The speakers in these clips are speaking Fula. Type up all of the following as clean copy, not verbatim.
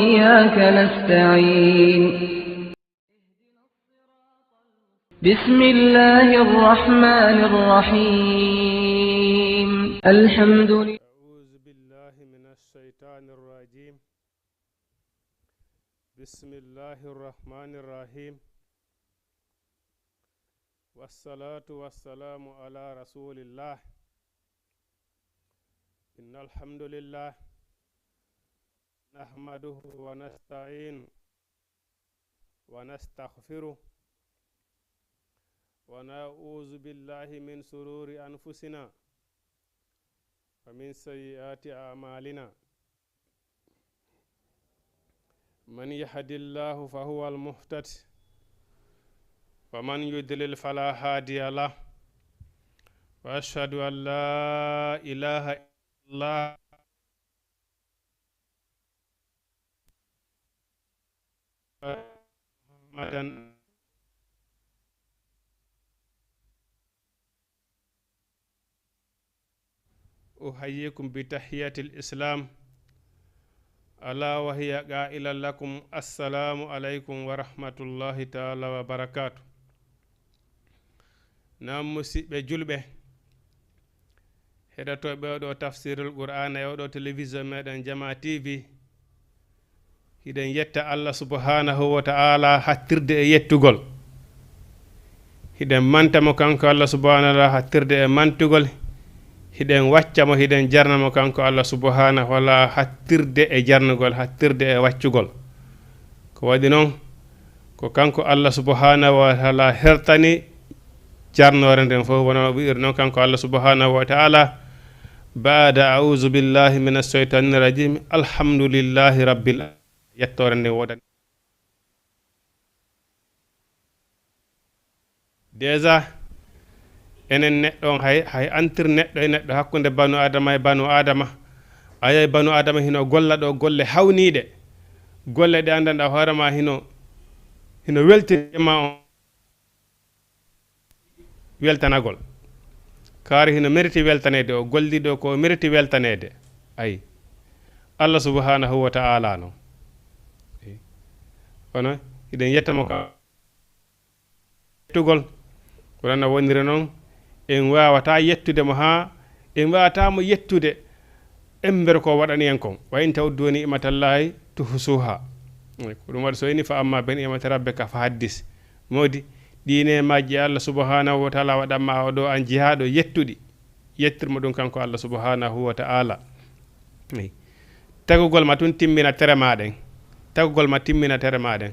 إياك نستعين بسم الله الرحمن الرحيم الحمد لله أعوذ بالله من الشيطان الرجيم بسم الله الرحمن الرحيم والصلاة والسلام على رسول الله إن الحمد لله نحمده ونستعينه ونستغفره ونعوذ بالله من شرور أنفسنا ومن سيئات أعمالنا من يهد الله فهو المهتد ومن يضلل فلا هادي له وأشهد أن لا إله إلا الله محمدا أحييكم بتحية الإسلام ألا وهي قائلا لكم السلام عليكم ورحمة الله تعالى وبركاته. نعم مسيبة جلبة هذا توبة تفسير القرآن يودو تلفزيون مدن جماعة TV hiden yetta Allah subhanahu wa ta'ala hattirde e yettugol hiden mantamo kanko Allah subhanahu wa ta'ala hattirde e mantugol hiden waccamo hiden jarnamo kanko Allah subhanahu wa ta'ala hattirde e jarnugol hattirde e waccugol ko wadi non ko kanko Allah subhanahu wa ta'ala hertani jarnore nden fo wono wi'ir non kanko Allah subhanahu wa ta'ala ba'da a'udhu billahi minash shaitanir rajim alhamdulillahi rabbil yettore nde wodan déjà enen neɗɗo hay antir neɗɗo e neɗɗo hakkunde banu adama e banu adama ayay banu adama hino golla ɗo golle hawniɗe golle ɗe andanɗa hoorema hino weltinima on weltanagol kaari hino mériti weltanede o golliɗo ko mériti weltanede ayi Allah subhanahu wa ta'ala no kono hiɗen yettamo ka yettugol wonano woniri noon en wawata yettude mo ha en wawatamo yettude embere ko waɗani en kon wayin tawdu ni'matallahi tuhsuha ko ɗum waɗi so ini fa amma ben ni'mati rabbika fa haddis modi ɗine majji Allah subhanahu wa ta'ala waɗanma oɗo an jihaɗo yettuɗi yettirmo ɗum kanko Allah subhanahu wa ta'ala tagugol ma tun timmina tere maɗen tagugol ma timmina tere maɗen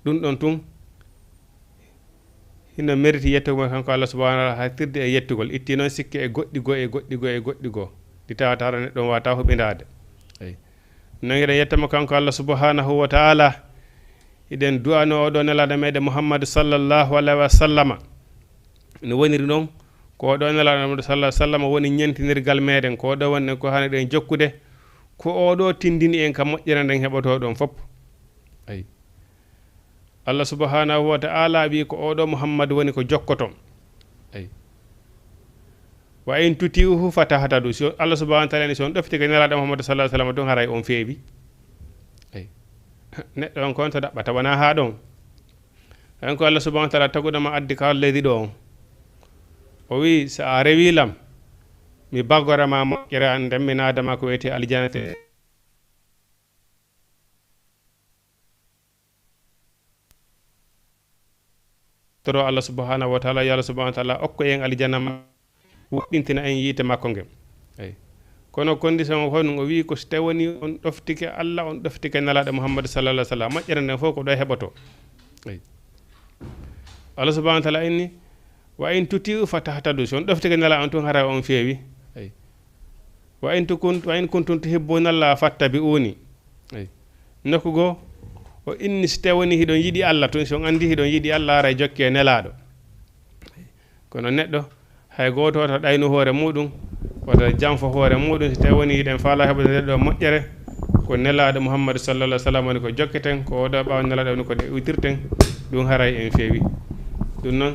ɗum ɗon tun hino mériti yettugo kanko Allah subhanahu wa ta'ala hattirde e yettugol itti noon sikke e goɗɗi go e goɗɗi go e goɗɗi go ɗi tawata neɗɗo wata huɓidade non eɗen yettamo kanko Allah subhanahu wa ta'ala eɗen du'ano oɗo nelaɗo meɗen Muhammad sallallahu alaihi wa sallama no woniri noon ko oɗo nelaɗo Muhammad sallallahu alaihi wa sallama woni ñentinirgal meɗen ko oɗo wonne ko hani ɗen jokkude ko oɗo tindini en ka moƴƴere nden heɓoto ɗon fopp ayi Allah subhanahu wa ta'ala wi ko oɗo Muhammad woni ko jokkoton ayi wa in tuti'uhu fatahtadu so Allah subhanahu wa ta'ala ni son ɗofti ko nelaɗo Muhammad sallallahu alaihi wa sallam ɗon haray on feewi ayi neɗɗo on kon to ɗaɓɓata wona ha ɗon en ko Allah subhanahu wa ta'ala tagudama addi ka leydi ɗo on o wi so a rewi lam mi baggorama moƴƴere an ndemmin adama ko wiyete aljanate toro Allah subhanahu wa ta'ala ya Allah subhanahu wa ta'ala okko en aljanna woɗɗintina en yiite makko ngem ay kono condition o hon o wi ko so tawoni on ɗoftike Allah on ɗoftike nalaɗo Muhammad sallallahu alaihi wa sallam moƴƴere nden fof ko ɗo heɓoto ay Allah subhanahu wa ta'ala inni wa in tuti'u fatahtadu so on ɗoftike nalaɗo on tun hara on feewi ay wa in kuntum tuhibbuna Allah fattabi'uni ay nokku go o inni so tawoni hiɗon yiɗi Allah tun so on andi hiɗon yiɗi Allah ara jokke nelaɗo kono neɗɗo hay goto to ɗayno hoore muɗum wata janfo hoore muɗum so tawoni hiɗen faala heɓude neɗɗo moƴƴere ko nelaɗo Muhammad sallallahu alaihi wa sallam woni ko jokketen ko oɗo ɓaw nelaɗo woni ko ɗe witirten ɗum haray en feewi ɗum noon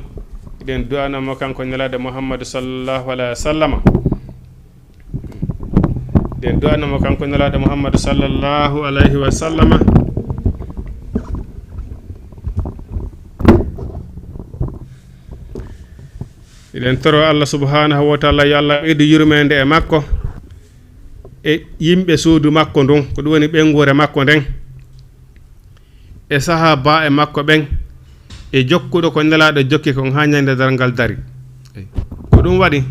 eɗen du'anamo kanko nelaɗo Muhammad sallallahu alaihi wa sallam den du'anamo kanko nelaɗo Muhammadu sallallahu alayhi wa sallama iɗen toro Allah subhanahu wa taala yo Allah ɓeydu yurmede e makko e yimɓe suudu makko ndun ko ɗum woni ɓengure makko nden e sahaba e makko ɓen e jokkuɗo ko nelaɗo jokki kon ha ñande dargal dari ko ɗum waɗi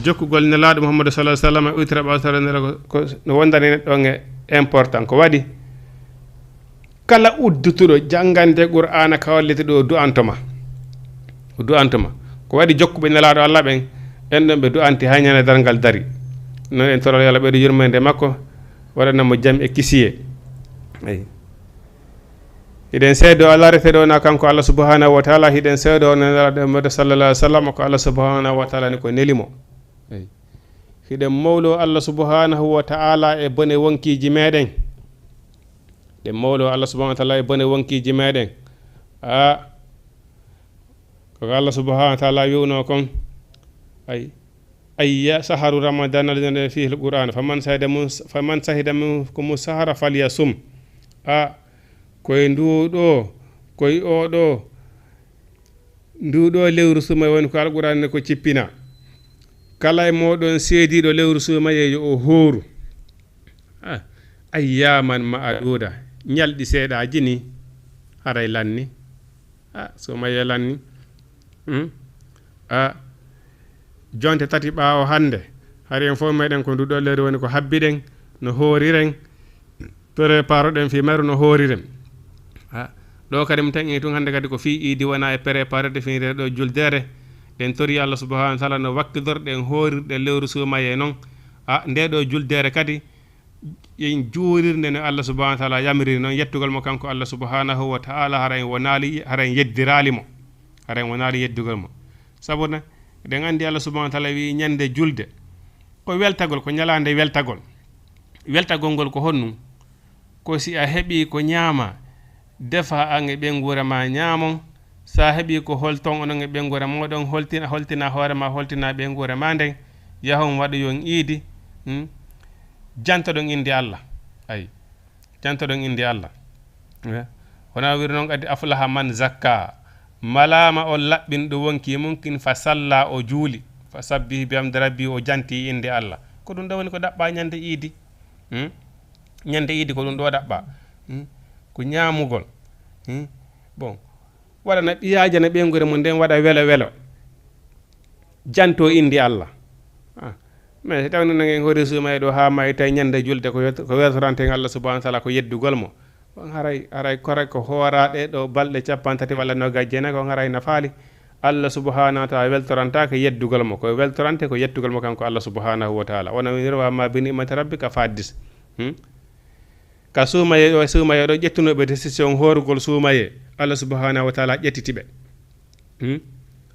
jokkugol nelaɗo Muhammadu sallallahu alaihi wasallam utira ɓawtare nela ko no wondani neɗɗo e important ko waɗi kala uddutuɗo jangande qur'ana ka wallete ɗo du'antoma o du'antoma ko waɗi jokkuɓe nelaɗo Allah ɓen en ɗon ɓe du'anti ha ñande dargal dari non en toro yalla ɓeydo yurmede makko waɗanamo jaam e kisiye ayi hiɗen seedo Allah reteɗo na kanko Allah subhanahu wa taala hiɗen seedo nelaɗo Muhammad sallallahu alaihi wasallam ko Allah subhanahu wa taala ni ko nelimo ayi hiɗen mawlo Allah subhanahu wa taala e bone wonkiji meɗen ɗen mawlo Allah subhanahu wa taala e bone wonkiji meɗen ko Allah subhanahu wa taala wiwno kon ayi أي سهر رمضان الذي فيه القرآن فمن شهد منكم السهر فليصم koye nduɗo koye oɗo nduɗo lewru suma woni ko alquran ne ko cippina kala e moɗon seediɗo lewru suma yo o hooru ayyaman ma'aduda ñalɗi seeɗaji ni haray lanni suma ye lanni jonte tati ɓaawo hande hari en fof meɗen ko nduɗo lewru woni ko habbiɗen no hooriren préparoɗen fi maru no hooriren ɗo kadi mi taƴi tun hande kadi ko fi idi wona e préparé definire ɗo juldere ɗen tori Allah subhanahu wa taala no wakkidorɗen hoorirɗe lewru sumaye noon nde ɗo juldere kadi en juurirde no Allah subhanahu wa taala yamiriri noon yettugol mo kanko Allah subhanahu wa taala hara en wonali hara en yeddirali mo hara en wonali yeddugol mo sabuna eɗen andi Allah subhanahu wa taala wi ñande julde ko weltagol ko ñalande weltagol ngol ko honnum ko si a heɓi ko ñaama defa an e ɓengure ma ñaamon sa heɓi ko holton onon e ɓengure moɗon holtina hoorema holtina ɓengure ma nden yahon waɗa yon iidi jantoɗon indi Allah ayi jantoɗon indi Allah wona wiri noon kadi aflaha man zakka malama o laɓɓinɗo wonki mumkin fa salla o juuli fa sabbihi bihamdi rabbi o janti inde Allah ko ɗum ɗo woni ko ɗaɓɓa ñande iidi ñande iidi ko ɗum ɗo ɗaɓɓa ko ñaamugol bon waɗana ɓiyaji no ɓengure mum nden waɗa welo welo janto indi Allah mais tawni nangen hoori sumaye ɗo ha mayi tawi ñande julde ko wertoranten Allah subhanahu wa taala ko yeddugol mo on haray kore ko hooraɗe ɗo balɗe capantati walla no gajjene ko haray no faali Allah subhanahu wa taala weltoranta ko yeddugol mo ko weltorante ko yettugol mo kanko Allah subhanahu wa taala wona wirwa ma bi ni'mati rabbika faddis ka sumaye ɗo ƴettunoɓe décision hoorugol sumaye Allah subhanahu wa taala ƴettitiɓe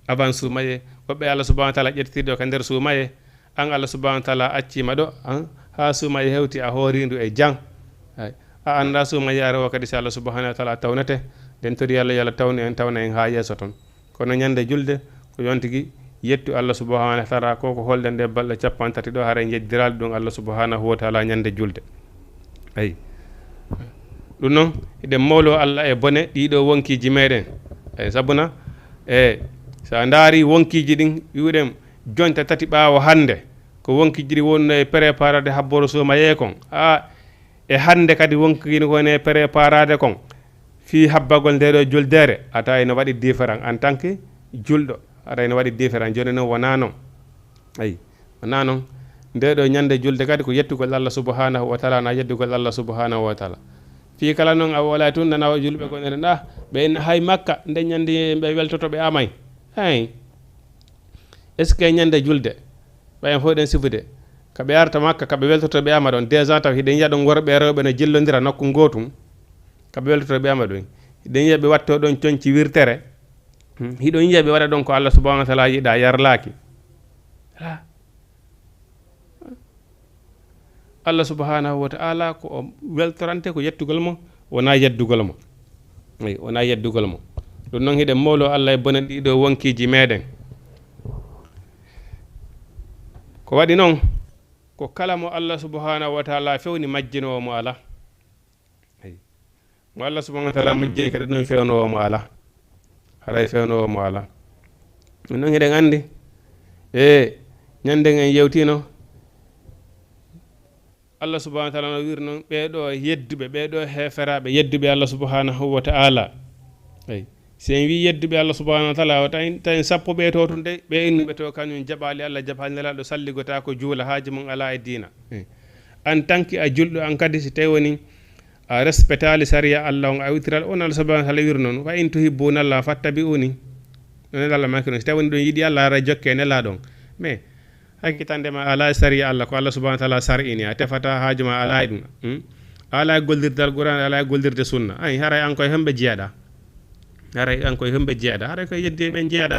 avant sumaye woɓɓe Allah subhanahu wa taala ƴettitiɗo ka nder sumaye an Allah subhanahu wa taala accima ɗo ha sumaye hewti a hoorindu e jang a anda sumaye are o kadi si Allah subhanahu wa taala tawnete den tori Allah yalla tawni en tawna en ha yeeso toon kono ñande julde ko yontigi yettu Allah subhanahu wa taala koko holde nde balɗe capantati ɗo hara jeddirali ɗum Allah subhanahu wa taala ñande julde ayi ɗum noon eɗen mawlo Allah e bone ɗiɗo wonkiji meɗen eyi sabuna sa daari wonkiji ɗin wiɗen jonte tati ɓaawo hande ko wonkiji ɗi wonno e préparade habboro sumaye kon e hande kadi wonkini woni e préparade kon fi habbagol nde ɗo juldere ata ene waɗi différent en tant que julɗo ata ene waɗi différent joni noon wona noon ayi wona noon nde ɗo ñande julde kadi ko yettugol Allah subhanahu wa taala na yeddugol Allah subhanahu wa taala fi kala noon a wola tun nana julɓe gonɗen ɓe hay makka nde ñande ɓe weltoto ɓe amay hey est ce que ñande julde ɓayen fof ɗen sifude kaɓe arta makka kaɓe weltoto ɓe ama ɗon déjà taw hiɗen yiya ɗon worɓe rewɓe no jillodira nokku gotum kaɓe weltoto ɓe ama ɗon hiɗen yiya ɓe watto ɗon coñci wirtere hiɗon yiya ɓe waɗa ɗon ko Allah subhanahu wa taala yiɗa yarlaki Allah subhanahu wa ta'ala ko weltorante ko yettugol mo wona yeddugol mo wona yeddugol mo ɗum noon hiɗen mawlo Allah e bone ɗiɗo wonkiji meɗen ko waɗi noon ko kala mo Allah subhanahu wa ta'ala fewni majjinowo mo ala mo Allah subhanahu wa ta'ala majjini kadi non fewnowo mo ala haray fewnowo mo ala non eɗen andi ñande en yewtino Allah subhanahu wa ta'ala no wir non ɓeɗo yedduɓe ɓeɗo heferaɓe yedduɓe Allah subhanahu wa ta'ala si en wi yedduɓe Allah subhanahu wa ta'ala tan sappo ɓe to tun de ɓe innuɓe to kañum jaɓali Allah jaɓali nelaɗo salligota ko juula haaji mum ala e diina en tant que a julɗo an kadi si tawi woni a respectali saria Allah on a witiral on Allah subhanahu wa ta'ala wir noon fa in tuhibbuna Allah fattabi'uni non Allah makki noon si tawi woni ɗon yiɗi Allah ara jokke nelaɗon mais hakkitandema ala saria Allah ko Allah subhanahu wa ta'ala sar'ini a tefata haaju ma ala e ɗum ala goldirde alquran ala goldirde sunna ay haray an koye hemɓe jeeɗa haray an koye hemɓe jeeɗa haray koye yeddi ɓe jeeɗa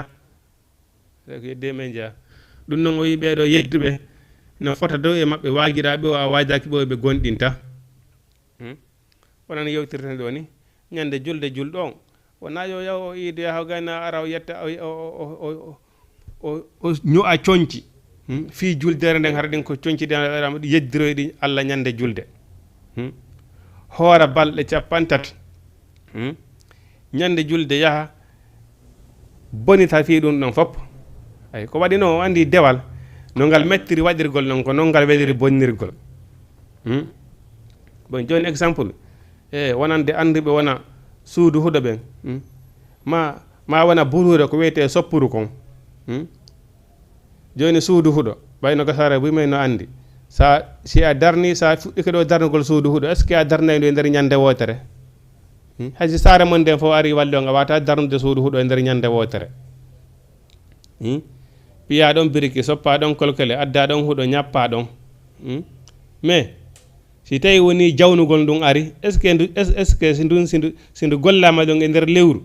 haray ko yeddi ɓe jeeya ɗum noon o wi ɓeɗo yedduɓe no fota dow e maɓɓe waguiraɓe o a wajaki ɓe ɓe gonɗinta wonan yewtirten ɗo ni ñande julde julɗo on wona yo yaw o iido yaha gayna ara o yetta o ño'a coñci fi juldere nden hara ɗin ko coñciɗe yeddiroy ɗi Allah ñande julde hoora balɗe 50 ñande julde yaha bonita fi ɗum ɗon fopp ay ko waɗi no o andi dewal no ngal mettiri waɗirgol non ko non ngal weliri bonnirgol bon joni exemple wonande anduɓe wona suudu huɗo ɓen ma wona burure ko wiyete soppuru kon joni suudu huɗo ɓayno gasara wimen no andi sa si a darni sa fuɗɗi ko ɗo darnugol suudu huɗo est ce que a darnay ɗo e nder ñande wotere haysi saare mon nden fof ari walli on a wata darnude suudu huɗo e nder ñande wotere piya ɗon biriki soppa ɗon kolkole adda ɗon huɗo ñappa ɗon mais si tawi woni jawnugol ndun ari est ce que si ndu gollama ɗon e nder lewru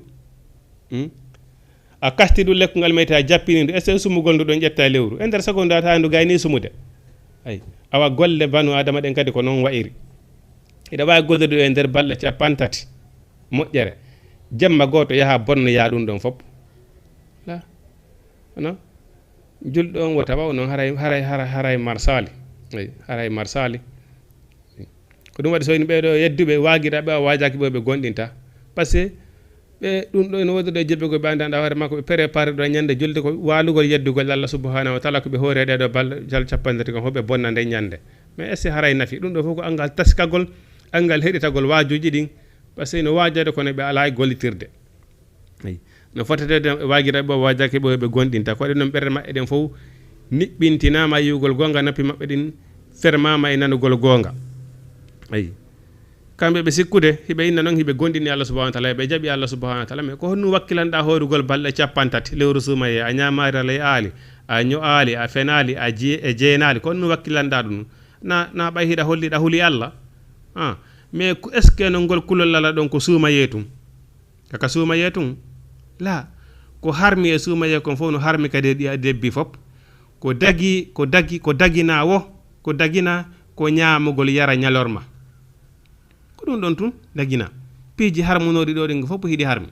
a kasti ɗum lekkongal mayte a jappini ndu est ce que sumugol ndu ɗon ƴetta lewru e nder seconde a tawi ndu gayni sumude ay awa golle banu adama ɗen kadi ko noon wayiri ida wawi gollude e nder balɗe 50 moƴƴere jemma goto yaha bonno ya ɗum ɗon fopp la non julɗo on wota waw noon haray marsali ay haray marsali ko ɗum waɗi so yini ɓeɗo yedduɓe waguiraɓe a wajaki ɓe gonɗinta par ce que ɓe ɗum ɗo ene wodi ɗo jebbe ko ɓe andanɗa hoore makko ɓe préparé ɗo ñande julde ko walugol yeddugol Allah subhanahu wa ta'ala ko ɓe hoore ɗeɗo balɗe jal 50 kon hoɓe bonna nde ñande mais est ce que haray nafi ɗum ɗo fof ko angal taskagol angal heɗitagol wajuji ɗin par ce que no wajade kono ɓe ala e gollitirde ayi no fotatede waguiraɓe ɓe wajaki ɓe gonɗinta ko waɗi noon ɓerde maɓɓe ɗen fof niɓɓintinama yiwgol gonga noppi maɓɓe ɗin fermama e nanugol gonga ayi kamɓe ɓe sikkude hiɓe inna noon hiɓe gondini Allah subhanahu wa ta'ala ɓe jaɓi Allah subhanahu wa ta'ala mais ko honno wakkilanɗa hoorugol balɗe 50 lewru sumaye a ñamari alay aali a ño'aali a fenali a jeenali ko honno wakkilanɗa ɗum na ɓay hiɗa holliɗa huuli Allah mais est ce que no ngol kulol Allah ɗon ko sumaye tum kaka sumaye tum la ko harmi e sumaye kon fof no harmi kadi ɗi debbi fop ko dagina ko ñamugol yara ñalorma ko ɗum ɗon tun dagina piiji harmunoɗi ɗo ɗin fof hiɗi harmi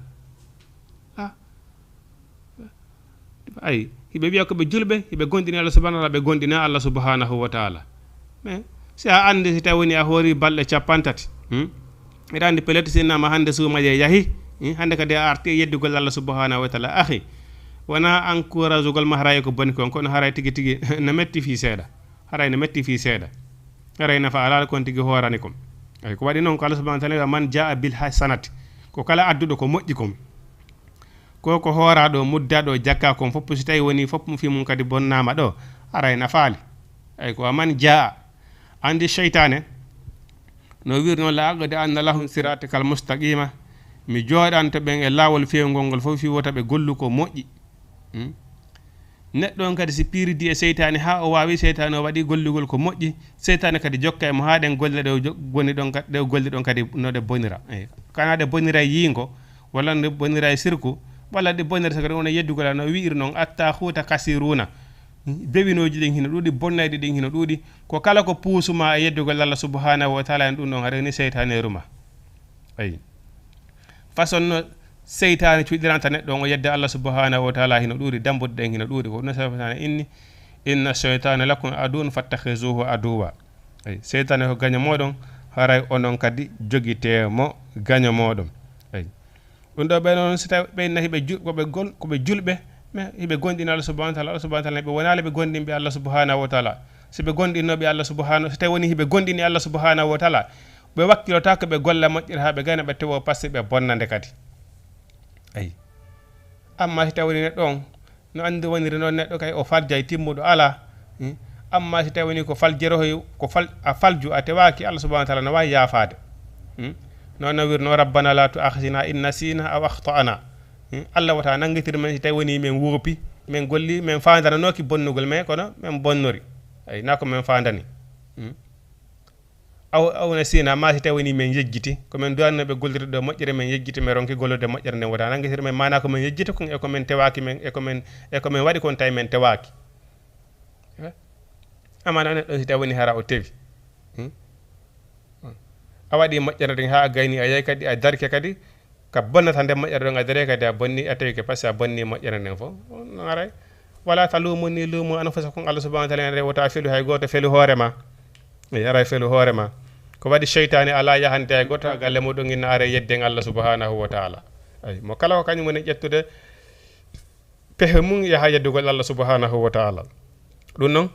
ay hiɓe wiya koɓe julɓe hiɓe gonɗini Allah subhanahu wa ta'ala ɓe gonɗina Allah subhanahu wa ta'ala mais si a andi si tawi woni a hoori balɗe 50 eɗa andi peut être sinnama hande suumaye yahi hande kadi a arti yeddugol Allah subhanahu wa ta'ala ahi wona encourage ugol ma haray ko boni kon kono haray tigui no metti fi seeɗa haray no metti fi seeɗa haray nafa ala kon tigui horani kom ay ko waɗi noon ko Allah subhanahu wa ta'ala man jaa bil hasanati ko kala adduɗo ko moƴƴi kom ko horaɗo muddaɗo jakka kon fopp si tawi woni fopp mo fi mum kadi bonnama ɗo haray nafaali ay ko man jaa andi cheytane no wir noon la aqde anna lahum siratakal mustaqima mi jooɗanto ɓen e lawol fewgol ngol fof fi wota ɓe gollu ko moƴƴi neɗɗo on kadi si piridi e seytane ha o wawi seytane o waɗi gollugol ko moƴƴi seytane kadi jokka e mo ha ɗen golle ɗe goni ɗon ɗe golli ɗon kadi no ɗe bonira kana ɗe bonira e yiingo walla ɗe bonira e sirku walla ɗe bonira kadi wona yeddugol no wiiri noon atta huuta kasiruna bewinoji ɗin hino ɗuuɗi bonnayɗi ɗin hino ɗuuɗi ko kala ko puusuma e yeddugol Allah subhanahu wa ta'ala en ɗum ɗon haɗani seytane ruma ayi façon no seytane cuɗiranta neɗɗo o yedde Allah subhanahu wa ta'ala hino ɗuuɗi dambude ɗen hino ɗuuɗi ko ɗum seytane inni inna shaytana lakum adun fattakhizuhu aduwa ay shaytane ko gaño modon haray onon kadi jogitemo gaño modon ay ɗum ɗo ɓe noon so tawi ɓe nahi koɓe julɓe mais hiɓe gonɗini Allah subhanahu wa ta'ala Allah subhanahu wa ta'ala ɓe wonale ɓe gonɗinɓe Allah subhanahu wa ta'ala so ɓe gonɗinnoɓe Allah subhanahu so tawi woni hiɓe gonɗini Allah subhanahu wa ta'ala ɓe wakkilota ko ɓe golla moƴƴir ha ɓe gayna ɓe tewo pasque ɓe bonnande kadi ayi amma so tawi woni neɗɗo on no andi woniri noon neɗɗo kay o farjay timmuɗo ala amma so tawi woni ko faljerohoy ko a falju a tewaki Allah subhanahu wa ta'ala no wawi yaafade noon no wirno rabbana la tu'akhidhna in nasina aw akhta'na Allah wata nangitir men so tawi woni men woopi men golli men fandananoki bonnugol mais kono men bonnori ay nako men fandani aw nasina ma so tawi woni men yejjiti ko men duwannoɓe gollirde ɗo moƴƴere men yejjiti men ronki gollude moƴƴere nden wata nangitir men mana ko men yejjiti kon e ko men tewaki men e ko men waɗi kon tawi men tewaki amana neɗɗo so tawi woni hara o tewi a waɗi moƴƴere ɗen ha a gayni a yeyi kadi a darke kadi ka bonnata nde moƴƴere ɗon a dare kadi a bonni a tawi ke par ce que a bonni moƴƴere nden fof non aray wala ta lumuni lumu anfusakum Allah subhanahu wa ta'ala en rewata felu hay goto felu hoorema aray felu hoorema ko waɗi cheytani ala yahante hay goto ha galle muɗum inna are yedden Allah subhanahu wa ta'ala ay mo kala ko kañum woni ƴettude pehe mum yaha yeddugol Allah subhanahu wa ta'ala ɗum noon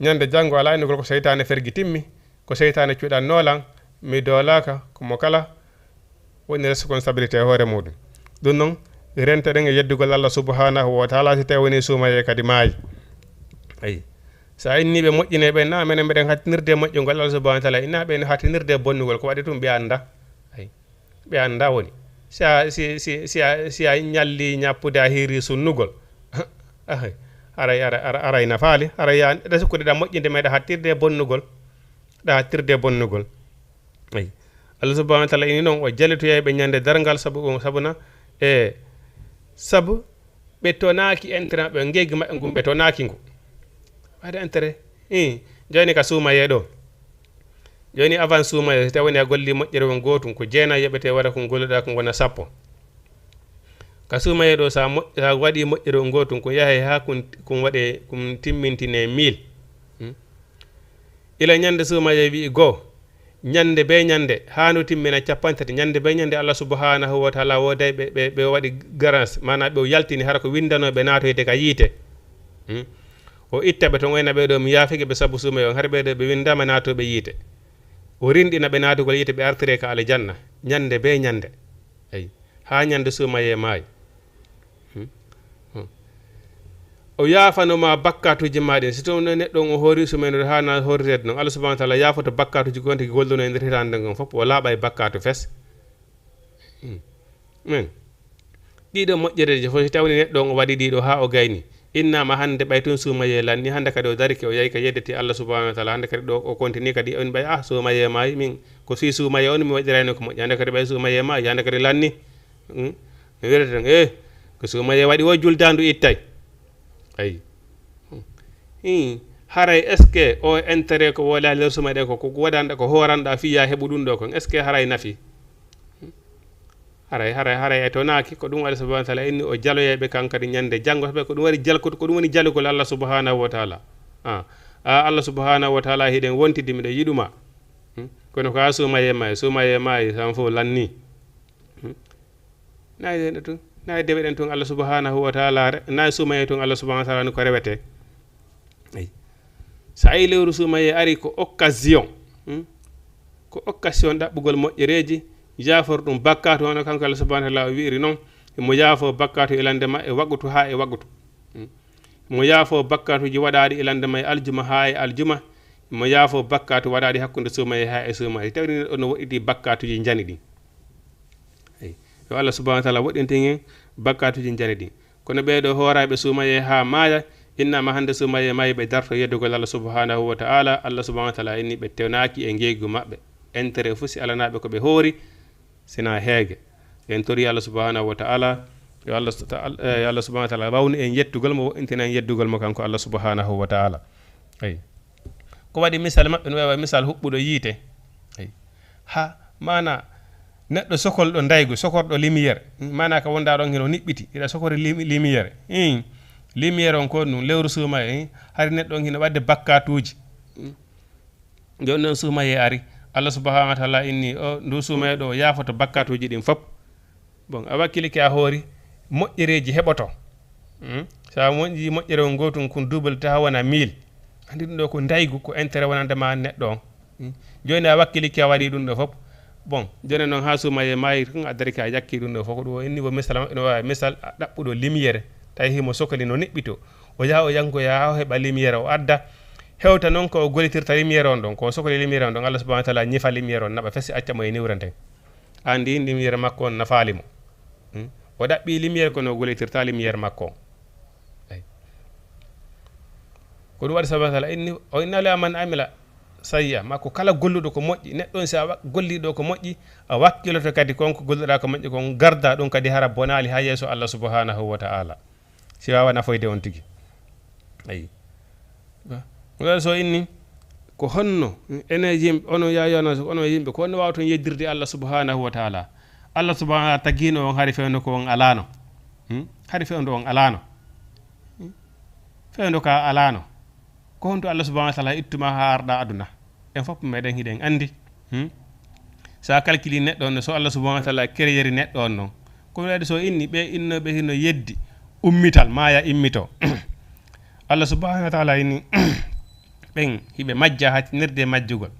ñande janggo ala innugol ko cheytani fergi timmi ko cheytani cuuɗan nolan mi doolaka komo kala woni responsabilité hoore muɗum ɗum noon rente ɗen e yeddugol Allah subhanahu wa ta'ala so tawi woni suumaye kadi maayi ayi sa inniɓe moƴƴineɓe na minen mbiɗen hattinirde moƴƴugol Allah subhanahu wa ta'ala inna ɓe hattinirde bonnugol ko waɗi tum ɓe anda ayi ɓe anda woni si a ñalli ñappude a hiiri sunnugol aray nafaali aray ya ɗa sukkude ɗa moƴƴinde meɗa hattirde bonnugol ɗa hattirde bonnugol ayi Allah subhanahu wa ta'ala ini noon o jalitoyeɓe ñande dargal sabuna sabu ɓe tonaki intérêt ɓe geggi maɓɓe ngum ɓe tonaki ngu waɗa intérêt joni ka suumaye ɗo joni avant suumaye so tawi woni a golli moƴƴere won gotum ko jeena yeɓete waɗa ko golluɗa ko gona 10 ka suumaye ɗo sa waɗi moƴƴere won gotum ko yahay ha kum waɗe kum timmintine 1000 ila ñande suumaye wi goo ñande be ñande hanu timmina 30 ñande be ñande Allah subhanahu wa ta'ala woday ɓe waɗi garance mana ɓe yaltini hara ko windanoɓe natoyde ka yiite o ittaɓe to goyna ɓeɗo mi yaafike ɓe sabu suumaye on har ɓeɗo ɓe windama natoɓe yiite o rinɗina ɓe natugol yiite ɓe artire ka aljanna ñande be ñande ayi ha ñande suumaye maayi o yaafanoma bakkatuji maɗin si taw neɗɗo o hoori sumen ha na horirede noon Allah subhanahu wa ta'ala yaafoto bakkatuji gonti golluno e nder hitande gon fof o laaɓa e bakkatu fes men ɗiɗo moƴƴereji fof si tawni neɗɗo o waɗi ɗiɗo ha o gayni innama hande ɓay tun suumaye lanni hande kadi o darike o yeyi ka yeddeti Allah subhanahu wa ta'ala hande kadi ɗo o continue kadi on ɓay suumaye maayi min ko si suumaye on mi waɗirayno ko moƴƴi hande kadi ɓay suumaye maayi hande kadi lanni mi wireten ko suumaye waɗi o juldandu ittay ayi haray est ce que o intérêt ko wala ler suma ɗe ko waɗanɗa ko horanɗa fiya heɓu ɗum ɗo kon est ce que haray nafi haray e tonaki ko ɗum Allah subhanahu wa ta'ala inni o jaloyeɓe kankadi ñande janggo ɓe ko ɗum wari jalkude ko ɗum woni jalugol Allah subhanahu wa ta'ala Allah subhanahu wa ta'ala hiɗen wontidi miɗo yiɗuma kono ko ha suumaye maayi tan fof lanni nayi tun nayi deweɗen tun Allah subhanahu wa ta'ala nayi suumaye tun Allah subhanahu wa ta'ala ko rewete ayi so ayi lewru suumaye ari ko occasion ɗaɓɓugol moƴƴereji jaafor ɗum bakkatu hono kanko Allah subhanahu wa ta'ala wiiri noon mo yaafo bakkatu ilande ma e waggutu ha e waggutu mo yaafo bakkatuji waɗaɗi ilande ma e aljuma ha e aljuma mo yaafo bakkatu waɗaɗi hakkude suumaye ha e suumaye tawni no woɗɗi bakkatuji jani ɗi yo Allah subhanahu wa ta'ala woɗɗintin en bakkatuji jani ɗi kono ɓeɗo horaɓe suumaye ha maaya innama hande suumaye maayi ɓe darto yeddugol Allah subhanahu wa ta'ala Allah subhanahu wa ta'ala inni ɓe tewnaki e ngeygu maɓɓe intérêt fo si alanaɓe koɓe hoori sina heege en tori Allah subhanahu wa ta'ala yo Allah subhanahu wa ta'ala wawni en yettugol mo woɗɗintina en yeddugol mo kanko Allah subhanahu wa ta'ala ayi ko waɗi misal maɓɓe no wawa misal huɓɓuɗo yiite ayi ha mana neɗɗo sokolɗo daygu sokorɗo lumiére mana ka wonda ɗon heno niɓɓiti ina sokori lumiére lumiére on ko ɗum lewru suuma e hari neɗɗo on hina wadde bakkatuji joni noon suumaye ari Allah subhanahu wa taala inni o ndu suumaye ɗo yaafoto bakkatuji ɗin fof bon a wakkilike a hoori moƴƴereji heɓoto sa moƴƴi moƴƴere on gotum kon double ta wona 1000 andi ɗum ɗo ko daygu ko intérêt wonandema neɗɗo on joni a wakkilike a waɗi ɗum ɗo fof bon joni noon ha suumaye maayi tan a dariki a yakki ɗum ɗo fof ko ɗum o inni wo misal no wawi misal ɗaɓɓuɗo lumiére tawi himo sokali no neɓɓito o yaha o yankoya ha o heɓa lumiére o adda hewta noon ko gollitirta lumiére on ɗon ko sokoli lumiére on ɗon Allah subhanahu wa taala ñifa lumiére on naɓa fesi accamo e niwrante andi lumiére makko on nafaalimo o ɗaɓɓi lumiére kono gollitirta lumiére makko ay ko ɗum waɗi subhanahu wa taala inni o innala man amila sayya makko kala golluɗo ko moƴƴi neɗɗon si a golliɗo ko moƴƴi a wakkiloto kadi konko golluɗa ko moƴƴi kon garda ɗum kadi hara bonali ha yeeso Allah subhanahu wa taala si wawa nafoyde on tigui ayi ɗum so inni ko honno ene yimɓe ono yayano ono yimɓe ko honno wawa toon yeddirde Allah subhanahu wa taala Allah subhanahu wa taala taggino on hari fewno ko on alano hari fewndo on alano fewndo ka alano ko honto Allah subhanahu wa taala ittuma ha arɗa aduna en fof meɗen hiɗen andi sa calculi neɗɗo on so Allah subhanahu wa taala créeri neɗɗo on noon ko waɗi so inni ɓe innoɓe hino yeddi ummital maya immito Allah subhanahu wa taala inni ɓen hiɓe majja hattinirde majjugol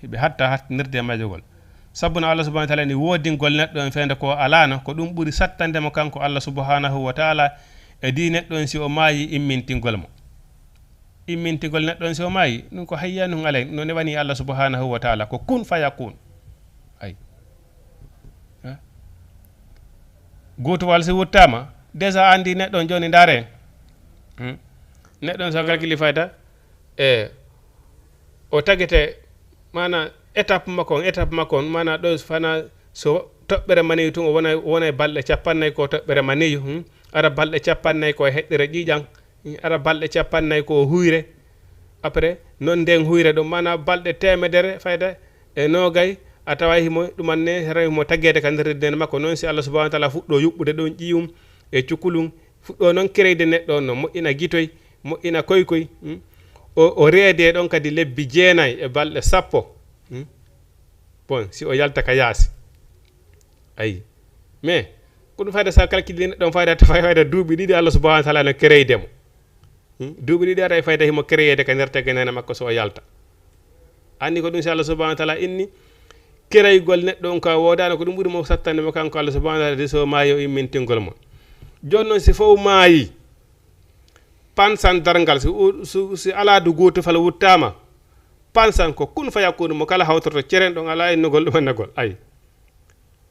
hiɓe hatta hattinirde majjugol sabuna Allah subhanahu wa taala ni woodingol neɗɗo on fende ko alano ko ɗum ɓuri sattandemo kanko Allah subhanahu wa taala e di neɗɗo on si o maayi immintingol mo immintigol neɗɗo on si o maayi ɗum ko hayya num alay no newani Allah subhanahu wa taala ko kun fayakun ay gotowal si wuttama déjà andi neɗɗo on joni ndaren neɗɗo on so calculi fayda e o tagete mana étape makko on mana ɗo fana so toɓɓere maniyu tun o wona balɗe capannayyi ko toɓɓere maniyu ara balɗe capannayyi ko heɗɗere ƴiƴan ara balɗe capannayyi ko huyre après non nden huyre ɗum mana balɗe temedere fayda e nogay a tawa himo ɗumanne rewimo taggede ka nder den makko noon si Allah subhanahu wa taala fuɗɗo yuɓɓude ɗon ƴiyum e cukalum fuɗɗo noon kereyde neɗɗo on no moƴƴina guitoy moƴƴina koykoy o reede ɗon kadi lebbi 9 e balɗe 10 bon si o yalta ka yaasi ayi mais ko ɗum fayda sa calcule neɗɗon fayda duuɓi ɗiɗi Allah subhanahu wa taala no créeydemo duuɓi ɗiɗi ara e fayda himo créede ka nder tegenene makko so o yalta anni ko ɗum si Allah subhanahu wa taala inni créygol neɗɗo on ka wodano ko ɗum ɓuuri mo sattandemo kanko Allah subhanahu wa taala de so maayi o immintingol mo joni noon si fof maayi pansan dargal si alaadu goto fala wuttama pansan ko kun fayakunu mo kala hawtorto ceren ɗon ala innugol ɗumannagol ay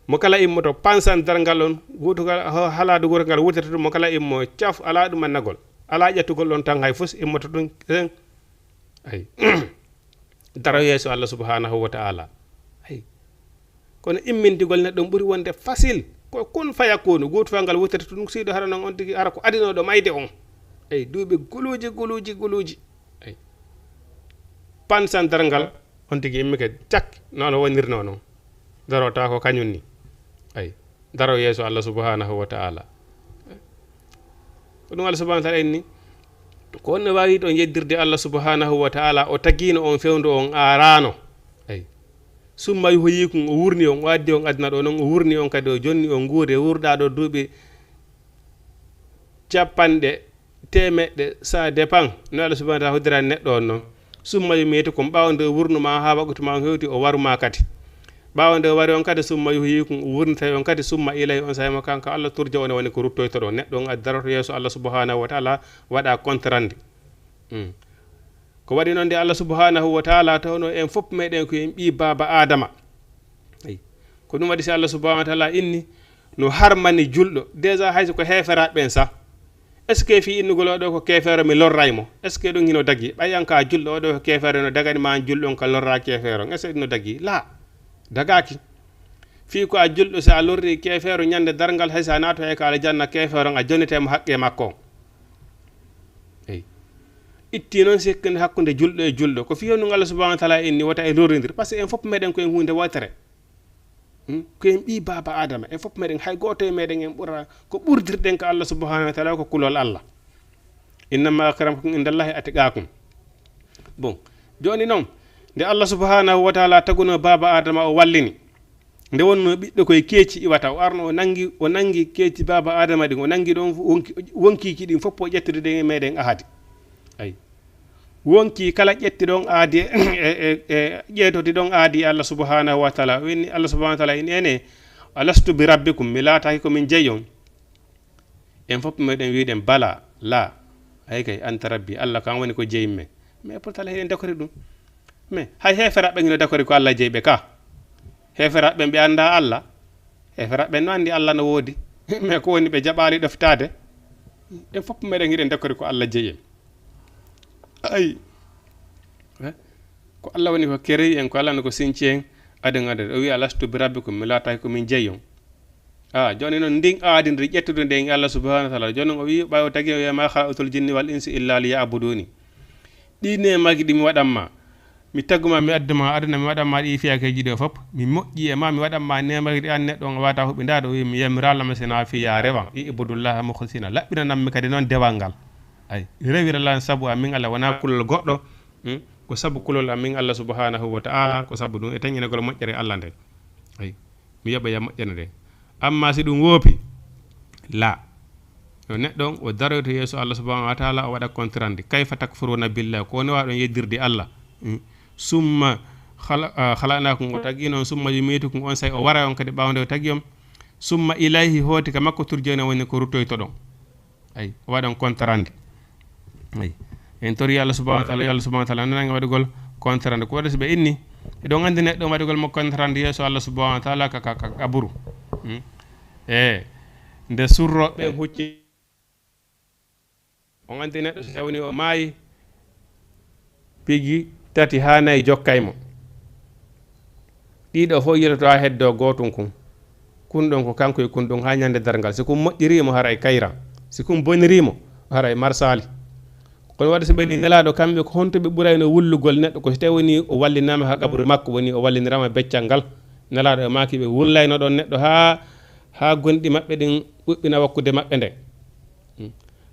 mo kala immoto pansan dargal on goto halaadu goto ngal wuttata ɗum mo kala immo caf ala ɗumannagol ala ƴettugol ɗon tan hay fos immoto ɗum ay daro yeeso Allah subhanahu wa taala ay kono immintigol neɗɗon ɓuuri wonde facile ko kun fayakunu goto fa ngal wuttata ɗum siɗo hara noon on tigi ara ko adinoɗo mayde on ay duuɓi guluji ay pansan dargal on tigi immike cak noon wonirno noon darota ko kañum ni ay daro yeeso Allah subhanahu wa taala ko ɗum Allah subhanahu wa taala en ni ko wonno wawi ɗon yeddirde Allah subhanahu wa taala o taggino on fewndo on arano ay summa yo yiikum o wurni on o addi on aduna ɗo noon o wurni on kadi o jonni on guurde wurɗa ɗo duuɓi capanɗe temeɗɗe ça dépend no Allah subhanahu wa taala hoddirani neɗɗo on noon summa yo meeti kom ɓawa nde wurnuma ha wakkatuma hewti o waruma kadi ɓawa nde wari on kadi summa yo yiikum o wurnita on kadi summa ilay on sayma kanko Allah turja one woni ko ruttoyto ɗo neɗɗo on addaroto yeeso Allah subhanahu wa taala waɗa contrandi ko waɗi noon nde Allah subhanahu wa taala tawno en fof meɗen ko en ɓi baba adama ay ko ɗum waɗi si Allah subhanahu wa taala inni no harmani julɗo déjà hayso ko heferaɓe ɓen sa est ce que fi innugol oɗo ko kefere mi lorraymo est ce que ɗum hino dagui ɓayanka julɗo oɗo ko kefere no dagani ma julɗo on ka lorra kefere on est ce que no dagui la dagaki fi ko a julɗo so a lorri kefere ñande dargal hay sa nato e ka aljanna kefere on a jonitemo haqqe makko ey itti noon sikkinde hakkude julɗo e julɗo ko fiyo no Allah subhanahu wa taala inni wota e lorridir par ce que en fof meɗen koyen hunde wotere koyen ɓi baba adama en fof meɗen hay goto e meɗen en ɓuura ko ɓurdirɗen ko Allah subhanahu wa taala ko kulol Allah innama akramakum indallahi atqakum. Bon joni noon nde Allah subhanahu wa ta'ala taguno baba adama o wallini nde wonno ɓiɗɗo koye keeci iwata o arno o nangi keeci baba adama ɗin o nangi ɗon wonkiki ɗin fof o ƴettude ɗen e meɗen ahadi ay wonki kala ƴetti ɗon aadi e ƴeetoti ɗon aadi Allah subhanahu wa ta'ala winni Allah subhanahu wa ta'ala in ene alastu bi rabbikum mi laataki komin jeeyon en fof meɗen wiɗen bala la ay kay anta rabbi Allah kan woni ko jeeyimme mais pourtant eɗen dakori ɗum mais hay heferaɓe no dakori ko Allah jeeyɓe ka heferaɓe ɓe anda Allah heferaɓe no andi Allah no woodi mais ko woni ɓe jaɓali ɗoftade en fof meɗen hiɗen dakori ko Allah jeeyem ay ko Allah woni ko keri en ko Allah no ko sinci en aden o wi alastu bi rabbikum mi laataki komin jeeyon joni noon ndin aadi ndi ƴettude nde Allah subhanahu wa ta'ala joni o wi ɓawo tagi o wiyama khalaqatul jinni wal insi illa liya'buduni ɗine magi ɗi mi waɗanma mi tagguma mi adduma aduna mi waɗanma ɗi fiyakeji ɗo fof mi moƴƴi e ma mi waɗanma nemagi ɗi an neɗɗo o wata huɓi ndaɗo wi mi yamiralama sina fiya rewan ibudullah mukhlisina laɓɓinanammi kadi noon dewal ngal ay rewiralan sabu amin Allah wona kulol goɗɗo ko sabu kulol amin Allah subhanahu wa ta'ala ko sabu ɗum e tañinegol moƴƴere Allah nde ay mi yoɓa ya moƴƴere nde amma si ɗum woopi la no neɗɗon o daroyto yeeso Allah subhanahu wa ta'ala o waɗa kontirande kayfa takfuruna billah ko woni waɗon yeddirde Allah summa khalaqnakum o tagi noon summa yumitukum on say o wara on kadi ɓawde o tagi on summa ilayhi hooti ka makko turjoni woni ko ruttoyto ɗon ay o waɗon kontirande ay en tori Allah subhanahu wa ta'ala Allah subhanahu wa ta'ala nananga waɗugol kontirande ko waɗa so ɓe inni eɗon andi neɗɗo waɗugol mo kontirande yeeso Allah subhanahu wa ta'ala ka kaburu nde surroɓe hucci on andi neɗɗo so tawni o maayi pigi tati ha nayi jokkaymo ɗiɗo fof yiloto ha heddo gotum kun ɗon ko kanko e kun ɗon ha ñande dargal si kum moƴƴirimo hara e kayran si kum bonirimo hara e marsali kono waɗa so ɓeni nelaɗo kamɓe ko hontoɓe ɓurayno wullugol neɗɗo ko so tawi woni o wallinama ha kaburu makko woni o wallinirama beccal ngal nelaɗo e maki ɓe wullayno ɗon neɗɗo ha gonɗi maɓɓe ɗin ɓuɓɓina wakkude maɓɓe nden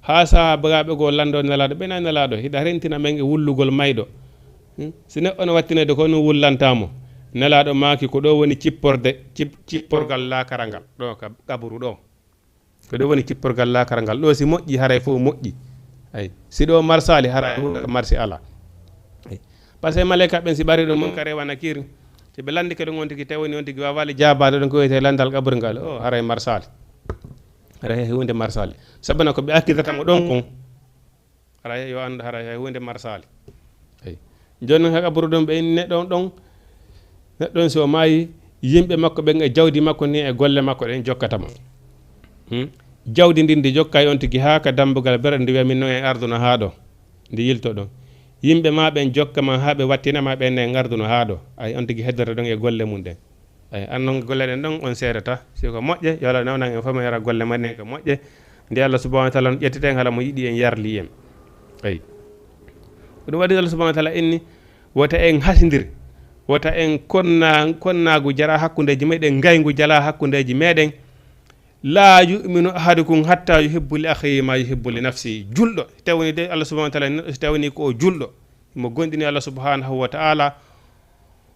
ha saha bagaɓe go lando nelaɗo ɓena nelaɗo hiɗa rentina men e wullugol mayɗo si neɗɗo no wattinede ko no wullantamo nelaɗo maki ko ɗo woni cipporgal lakara ngal ɗo ka kaburu ɗo ko ɗo woni cipporgal lakara ngal ɗo si moƴƴi haray fof moƴƴi ay si ɗo marsali haray marsi ala ay par ce que malaika ɓen si ɓari ɗo mon kare wana kiri so ɓe landi ke ɗon on tigui tawoni on tigui wawali jabade ɗon ko wiyete landal kaburu ngal o haray marsali haray hunde marsali sabana ko ɓe akkidatamo ɗon kon haray yo anda haray hunde marsali ay joni ha kaburu ɗon ɓe inni neɗɗon ɗon neɗɗon so maayi yimɓe makko ɓen e jawdi makko ni e golle makko ɗen jokkatamo jawdi ndi ndi jokkay on tigui ha ka dambugal bere ndi wiya min noon en arduno ha ɗo ndi yilto ɗon yimɓe ma ɓen jokkama ha ɓe wattinama ɓen e garduno ha ɗo ay on tigui heddata ɗon e golle mum ɗen ay annon golle ɗen ɗon on seedata siko moƴƴe yo Allah nawnan en fof mi yara golle men ko moƴƴe nde Allah subhanahu wa ta'ala ƴettiten hala mo yiɗi en yarli en ay ɗum waɗi Allah subhanahu wa ta'ala inni wota en hasidir wota en konnagu jara hakkudeji meɗen gaygu jala hakkudeji meɗen la yuminu ahadukum hatta yuhibbu li akhihi ma yuhibbu li nafsihi julɗo tawni de Allah subhanahu wa ta'ala tawni ko julɗo mo gondini Allah subhanahu wa ta'ala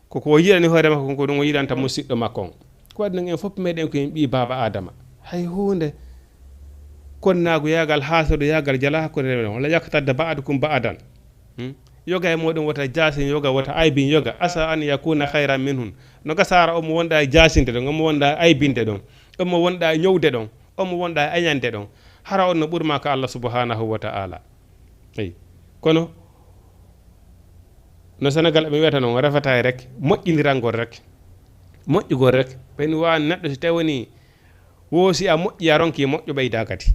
koko yiɗani hoore makko ko ɗum o yiɗanta musidɗo makko on ko waɗi noon en fof meɗen ko en ɓi baba adama hay hunde konnagu yagal hasodo yagal jala hakkude meɗen wala yakkatadde ba'adukum ba'adan yoga e moɗon wota jasin yoga wota aybin yoga asa an yakuna khayran minhum no gasara omo wonda e jasinde ɗon omo wonda e aybinde ɗon omo wonda e ñowde ɗon omo wonda e añande ɗon hara on no ɓurma ko Allah subhanahu wa ta'ala eyi kono no Sénégal ɓe wiyata noon refata rek moƴƴinirangol rek moƴƴugol rek ɓen wawi neɗɗo so tawoni wo si a moƴƴi a ronki moƴƴo ɓeyda kadi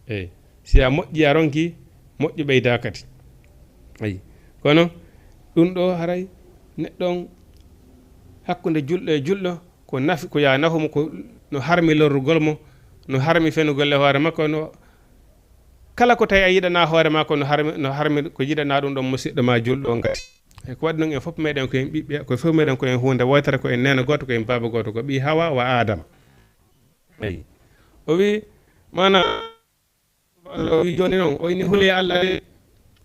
eyi si a moƴƴi a ronki moƴƴo ɓeyda kadi ayi kono ɗum ɗo haray neɗɗon hakkude julɗo e julɗo ko nafi ko ya nafumo ko no harmi lorrugol mo no harmi fenugol e hoore makko no kala ko tawi a yiɗana hoore makko no harmi ko yiɗana ɗum ɗon musidɗo ma julɗo on gati e ko waɗi noon en fof meɗen ko en ɓiɓɓe ko fof meɗen ko en hunde wotere ko en nena goto ko en baba goto ko ɓi Hawa wa Adama ayi o wi mana o wi joni noon o ini hule Allah de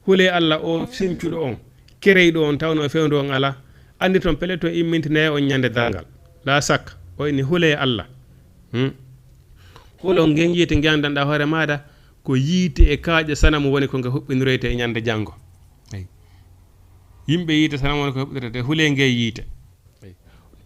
hule Allah o simcuɗo on kereyɗo on tawno fewndo on ala andi toon pele to immintine on ñande dangal la sakka o ini hule Allah hulo ngen yiite gandanɗa hoore maɗa ko yiite e kaaƴe sanamu woni ko nga huɓɓiniroyte e ñande janggo yimɓe yiite sanamu woni ko huɓɓinirete hule nge yiite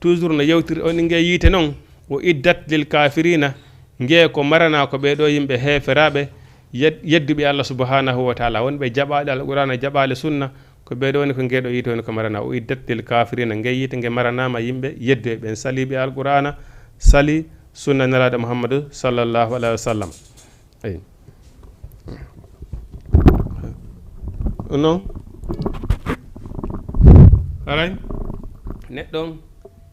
toujours no yewtiri on nge yiite noon o iddat lil kafirina nge ko marana ko ɓeɗo yimɓe heferaɓe yedduɓe Allah subhanahu wa taala wonɓe jaɓaɗe alqur'ana jaɓale sunna ko ɓeɗo woni ko ngeɗo yiite woni ko marana o iddat lil kafirina nge yiite nge maranama yimɓe yeddu e ɓen saliɓe alqur'ana sali sunna nelaɗo Muhammadu sallallahu alaihi wasallam ayi non alay neɗɗon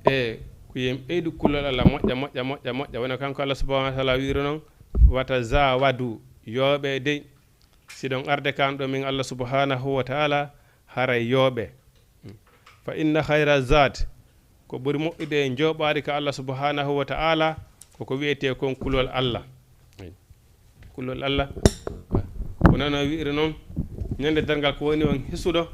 e ko yim ɓeydu kullol Allah moƴƴa wona kanko Allah subhanahu wa taala wiri noon wata za wadu yooɓe dey siɗon arde kanɗo min Allah subhanahu wa taala haray yooɓe fa inna hayra zat ko ɓuri moƴƴude e jooɓaade ka Allah subhanahu wa taala koko wiyete kon kulol Allah kulol Allah wonano wiiri noon ñande dargal ko woni on hisuɗo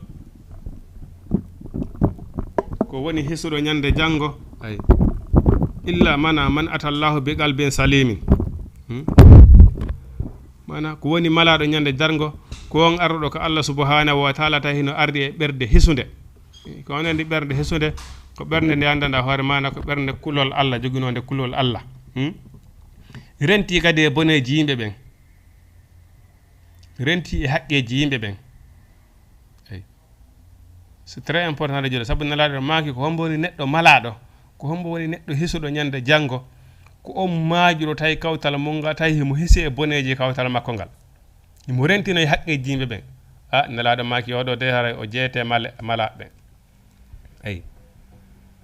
ko woni hisuɗo ñande janngo ay illa mana man atallahu bi qalbin salimin mana ko woni malaɗo ñande dargo ko on arɗo ko Allah subhanahu wa taala tawi no ardi e ɓerde hisude ko onandi ɓerde hisude ko ɓernde nde andanɗa hoore mana ko ɓernde kulol Allah joginode kulol Allah renti kadi e boneji yimɓe ɓen renti e haqqeji yimɓe ɓen eyi c'est très important de jooɗo saabu nelaɗo maaki ko hombo woni neɗɗo malaɗo ko hombo woni neɗɗo hisuɗo ñande janggo ko on maajuɗo tawi kawtal mo ngal tawi himo hisi e boneji kawtal makko ngal himo rentino e haqqeji yimɓe ɓen a nelaɗo maaki oɗo de haray o jeeyete malaɓe ɓen eyi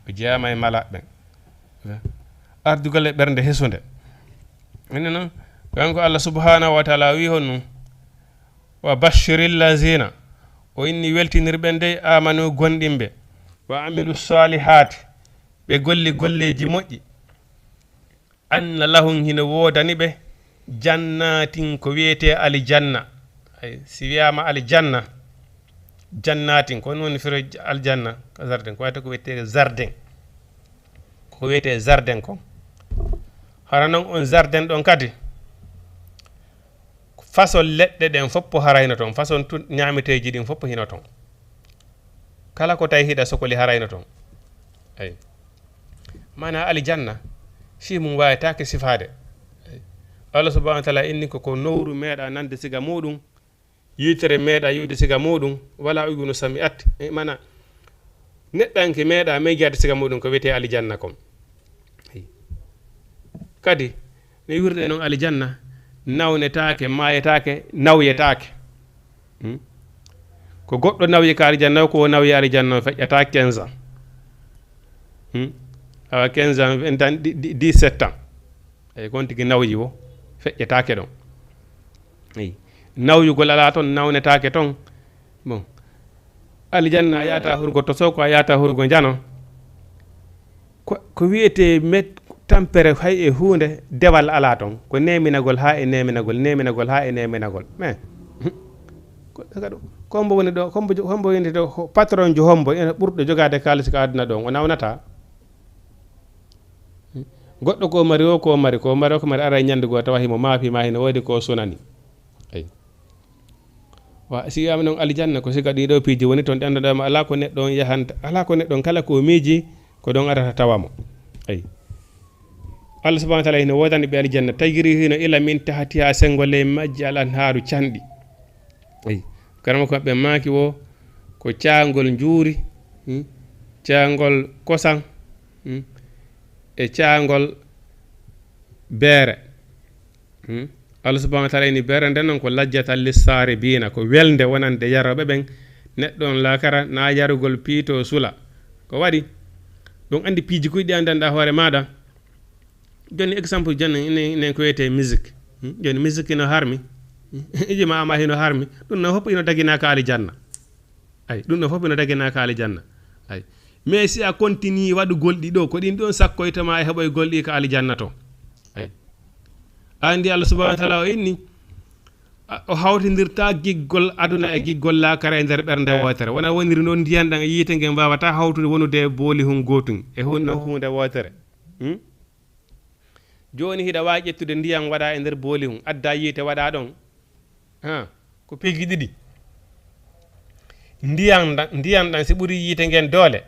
o jeeyama e malaɓe ɓen ardugol e ɓernde hisude ene noon kanko Allah subhanahu wa taala wi hon wa bashiril lazina o inni weltinirɓe nde amanu gonɗinɓe wa amilu salihati ɓe golli golleji moƴƴi anna lahum hino wodani ɓe jannatin ko wiyete aljanna ay si wiyama aljanna jannatin ko woni firo aljanna jardin ko wiyete ko wiyete jardin ko wiyete jardin ko hara noon on jardin ɗon kadi façon leɗɗe ɗen foppo harayno toon façon ñameteji ɗin foppo hino toon kala ko tawi hiɗa sokoli harayno toon ayi mana aljanna fi mum wawetake sifade Allah subhanahu wa taala inni ko nowru meeɗa nande siga muɗum yitere meeɗa yiwde siga muɗum wala uyguno sami at mana neɗɗanke meeɗa meygade siga muɗum ko wiyete aljanna kom kadi ne wirde noon aljanna nawnetake mayetake nawyetake ko goɗɗo nawyi ka aljanna ko nawyi aljanna feƴƴata 15 ans awa 15 ans 20 ans 17 ans eyi kon tigi nawyi o feƴƴetake ɗon eyi nawyugol ala toon nawnetake toon bon aljanna a yata hurgo to sow ko a yata hurgo jano ko wiyete tampere hay e hunde dewal ala toon ko neminagol ha e neminagol ha e neminagol mais kombo woni ɗo hombo woni ɗo patron jo hombo ene ɓurɗo jogade kalis ko aduna ɗon o nawnata goɗɗo ko mari o ko mari ara ñande goo tawa himo maafima hino woodi ko sunani eyi wa si wiyama noon aljanna ko siga ɗiɗo piiji woni toon ɗi anduɗama ala ko neɗɗo on yahanta ala ko neɗɗo kala ko miiji ko ɗon arata tawamo eyi Allah subhanahu wa taala hino wodani ɓe aljanna tagiri hino ila min tahatiha sengole majji al anharu canɗi eyi karama ko ɓe maaki o ko caangol njuuri caangol kosan e caangol beere Allah subhanahu wa taala ini beere nden noon ko lajjata lissare bina ko welde wonande yaroɓe ɓen neɗɗon lakara na yarugol piito sula ko waɗi ɗum andi piiji kuyɗi andanɗa hoore maɗa joni exemple joni inen ko wiyete musique joni musique ino harmi ijima ama hino harmi ɗum no fof ino dagina ka aljanna ay ɗum no fof ino dagina ka aljanna ay mais si a continue waɗugol ɗi ɗo ko ɗin ɗon sakkoytama e heɓoye golɗi ka aljanna to ay andi Allah subhanahu wa taala o inni o hawtindirta giggol aduna e giggol laakara e nder ɓernde wootere wona woniri noon ndiyan ɗan e yiite ngen wawata hawtude wonude e booli hun gotum e hunno hunde wootere joni hiɗa wawi ƴettude ndiyam waɗa e nder booli hun adda yiite waɗa ɗon ko peggi ɗiɗi ndiyan ɗan si ɓuuri yiite ngen doole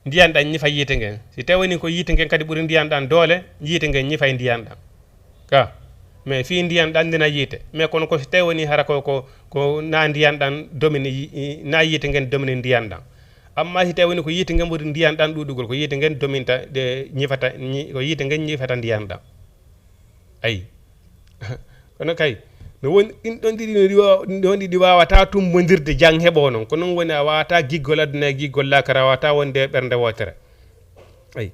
ndiyan ɗan ñifa yiite ngen si tawini ko yiite ngen kadi ɓuuri ndiyan ɗan doole yiite ngen ñifay ndiyan ɗan ka mais fi ndiyan ɗandina yiite mais kono ko si tawini hara ko na ndiyan ɗan domine na yiite ngen domine ndiyan ɗan amma si tawini ko yiite ngen ɓuuri ndiyan ɗan ɗuɗugol ko yiite ngen dominta de ñifata ko yiite ngen ñifata ndiyan ɗan ayi kono kay no woni ɗin ɗon ɗiɗi ɗi wawata tumbodirde jang heɓo noon ko noon woni a wawata giggol aduna e giggol lakara a wawata wonde e ɓernde wootere ayi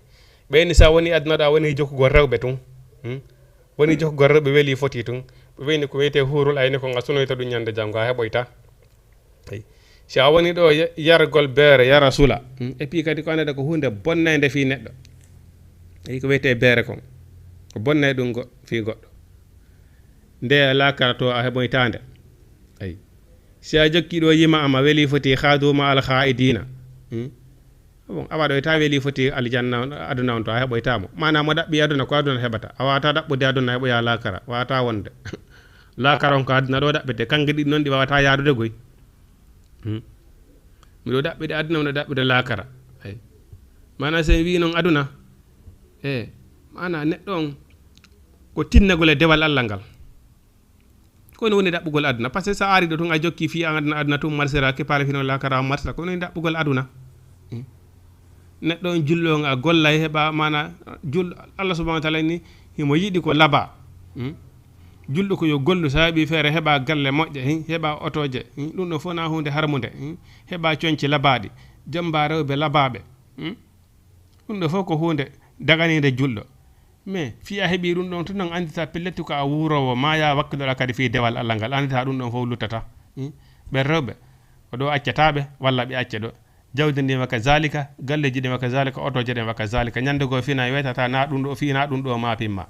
ɓeyni sa woni aduna ɗo a woni jokkugol rewɓe tun woni jokkugol rewɓe weeli foti tun ɓe weyni ko wiyete hurul ayni ko nga sunoyta ɗum ñande janggo a heɓoyta ayi si a woni ɗo yargol beere yara sula et puis kadi ko andata ko hunde bonnayde fi neɗɗo ayi ko wiyete beere kon ko bonnay ɗum fi goɗɗo nde lakara to a heɓoytande ayi si a jokki ɗo yima ama weeli foti khaduma al khaidina bon awa ɗo ta weeli foti aljanna aduna on to a heɓoytamo mana mo ɗaɓɓi aduna ko aduna heɓata a wawata ɗaɓɓude aduna heɓoya lakara wawata wonde lakara on ko aduna ɗo ɗaɓɓete kanke ɗiɗi noon ɗi wawata yaadude goy miɗo ɗaɓɓide aduna miɗo ɗaɓɓide lakara ayi mana sen wi noon aduna mana neɗɗo on ko tinnagol e dewal Allah ngal kono woni ɗaɓɓugol aduna par ce que sa ari ɗo tun a jokki fi aduna tum marsira kepare fino lakara marsira kono woni ɗaɓɓugol aduna neɗɗo on jullo on a golla heɓa mana julɗo Allah subhanahu wa taala ni himo yiɗi ko laba julɗo ko yo gollu sa heeɓi feere heɓa galle moƴƴe heɓa otoje ɗum ɗo fof na hunde harmude heɓa coñci labaɗi jamba rewɓe labaɓe ɗum ɗo fof ko hunde daganide julɗo mais fi a heeɓi ɗum ɗon to noon andita pelletti ko a wurowo ma ya wakkiloɗa kadi fi dewal Allah ngal andita ɗum ɗon fof luttata ɓen rewɓe ko ɗo accataɓe walla ɓe acca ɗo jawdi ndi waka zalika galleji ɗi waka zalika otoje ɗen waka zalika ñande goo fina wiyatata na ɗum ɗo fina ɗum ɗo ma pimma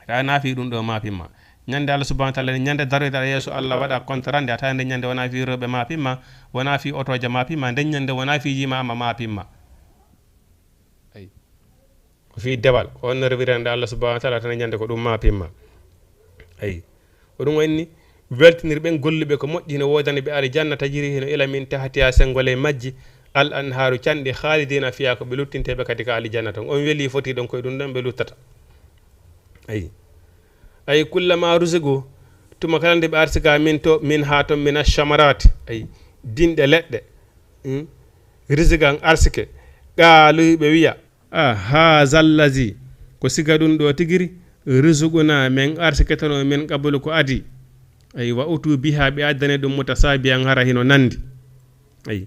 ta na fi ɗum ɗo ma pimma ñande Allah subhanahu wa taala ñande daroyta yeeso Allah waɗa contrat nde a tawi nde ñande wona fi rewɓe ma pimma wona fi otoje ma pimma nden ñande wona fi yima ama ma pimma ayi ko fi dewal ko on rewirande Allah subhanahu wa taala tan ñande ko ɗum ma pimma ayi ko ɗum wonni weltinirɓe golluɓe ko moƴƴi no wodani ɓe aljanna tajiri hino ila min tahtiha sengole majji al anharu canɗi khalidina fiya ko ɓe luttinteɓe kadi ka aljanna ton on weeli foti ɗon koye ɗum ɗon ɓe luttata ayi kullama rusigu tuma kala nde ɓe arsika min ha ton min ashamarati ayi dinɗe leɗɗe risigan arsike qaalu ɓe wiya ha zallazi ko siga ɗum ɗo tigiri risuguna min arsiketano min qabulu ko adi ayi wa utu biha ɓe addane ɗum mutasabiyan hara hino nandi ayi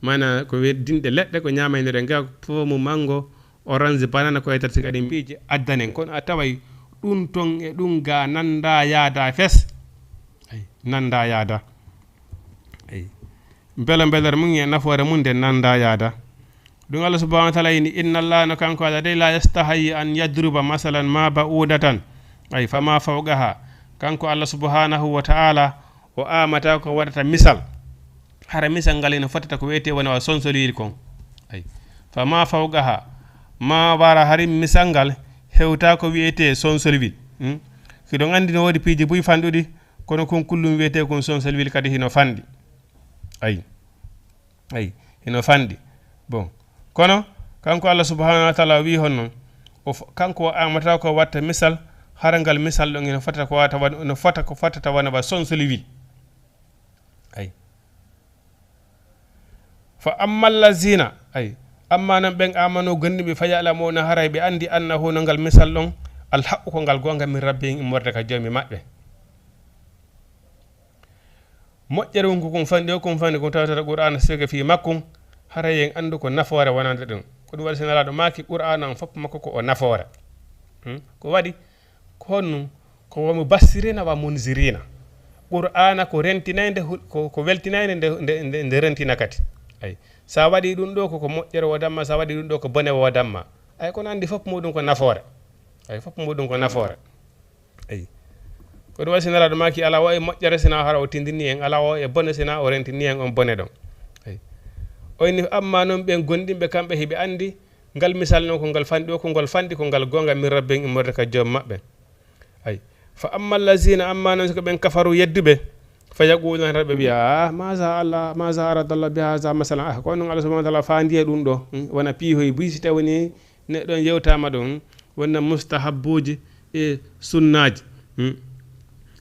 mana ko dinɗe leɗɗe ko ñamaynire nga fomu mango orange banana ko etati kadi mbiiji addanen kono a taway ɗum ton e ɗum ga nanda yaada fes ayi nanda yaada ayi beler mum e nafoore mum nde nanda yaada ɗum Allah subhanahu wa taala ini inna Allah no kanko ala de la yastahayi an yadruba masalan ma ba'udatan ay fama fawqaha kanko Allah subhanahu wa ta'ala o amata ko waɗata misal hara misal ngal ene fotata ko wiyete wona wa sonsoliri kon ay fama fawqaha ma wara hari misal ngal hewta ko wiyete sonsolwil kiɗon andi no wodi piiji buy fanɗuɗi kono kon kullum wiyete kon sonsolwil kadi hino fandi ay hino fandi bon kono kanko Allah subhanahu wa ta'ala wi honnon kanko amata ko watta misal harangal misal ɗon ene fotata ko wata no fota ko fotata wona ba sonsolwil ay fa amma allazina ay amma nan ɓen amano gondiɓe fa ya'lamuna haray ɓe andi annahu no ngal misal ɗon alhaqqu ko ngal gonga min rabbihim immorde ka joomi maɓɓe moƴƴere wonko kon fandi o kon fandi ko tawtata qur'ana siga fi makkum haray en andu ko nafoore wonande ɗum ko ɗum waɗi senalaɗo maki qur'ana on fopp makko ko o nafoore ko waɗi ko honno ko womo bassirina wa munzirina qur'ana ko rentinayde ko weltinayde nde rentina kadi ay sa waɗi ɗum ɗo koko moƴƴere wodamma sa waɗi ɗum ɗo ko bone wodamma ay kono andi fopp muɗum ko nafoore ay fopp muɗum ko nafoore ay ko ɗum waɗi nelaɗo maki ala o e moƴƴere sina hara o tindini en ala o e bone sina o rentini en on bone ɗon ay oyni amma noon ɓen gonɗinɓe kamɓe heɓe andi ngal misal noon ko ngal fanɗi o ko ngol fanɗi ko ngal gonga min rabben immorde ka joom maɓɓe ay fa amma allazina amma noon siko ɓen kafaru yedduɓe fa yaquluna tan ɓe mbiya masa allah masa aradallah bi hasa masalan ko noon allah subahana taala fandiye ɗum ɗo wona piihoye buy si tawni neɗɗon yewtama ɗon wonna mustahabbuji e sunnaji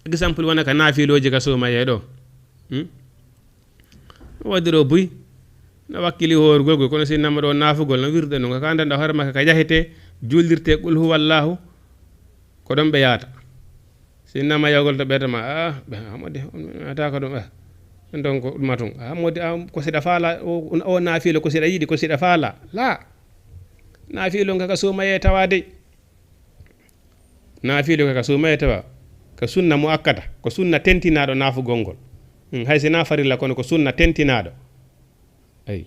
exemple wona ka naafiloji ka somaye ɗo wadde ɗo buy no wakkili horgol gol kono sinnama ɗo naafugol no wirde noon ka andanɗa hoore makka ka yahete jullirte qul huwallahu ko ɗon ɓe yaata sinnama yawgol to ɓetama hamode ataka ɗum donc ɗuma tun hamode ko siɗa faala o naafilo ko siɗa yiiɗi ko siɗa faala la naafilo kaka somaye tawa de naafilo kaka somaye tawa ko sunna mo akkata ko sunna tentinaɗo naafugol ngol hay si nafarilla kono ko sunna tentinaɗo ay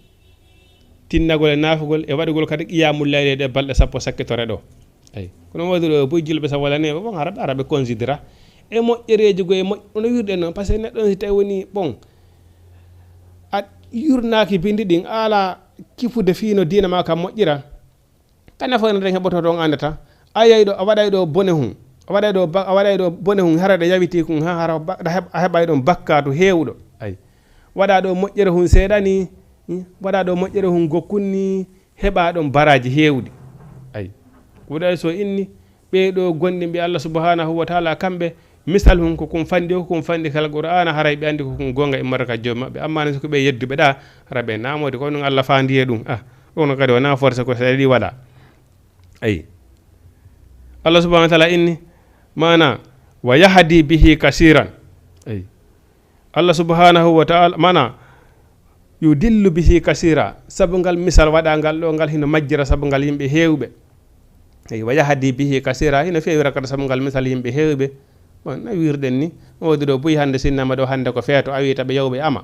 tinnagol e naafugol e waɗugol kadi qiyamul layli ɗe balɗe sappo sakkitore ɗo ay kono wodi ɗo boy julɓe sa walane bon araɓe considéra e moƴƴereji goye no wirɗe noon par ce que neɗɗon si tawi woni bon a yurnaki bindi ɗin ala kifude fiino dina ma kam moƴƴira ka nafoyno ɗen heɓoto ɗon andata a yayi ɗo a waɗay ɗo bone hum a waɗay ɗo bone hum hara ɗe yawiti kum hara a heɓay ɗon bakkatu hewɗo ay waɗa ɗo moƴƴere hum seeɗani waɗa ɗo moƴƴere hum gokkunni heɓa ɗon baraji hewɗi ay wuɗay so inni ɓeɗo gonɗi mbi allah subhanahu wa taala kamɓe misal hum ko kum fandi o ko kum fandi kala qur'ana haray ɓe andi ko kum gonga e marka joom maɓɓe amma ne soko ɓe yedduɓe ɗa hara ɓe namode ko noon allah fandiye ɗum ɗum kadi wona forcé ko saɗi waɗa ay allah subhanahu wa taala inni mana wa yahdi bihi kasiran ay allah subhanahu wa taala mana yudillu bihi kasira sabu ngal misal waɗa ngal ɗo ngal hino majjira sabu ngal yimɓe hewɓe ay wa yahdi bihi kasira hino fewira kadi sabu ngal misal yimɓe hewɓe bon no wirɗen ni wodi ɗo buy hande sinnama ɗo hande ko feeto a wiyta ɓe yawɓe ama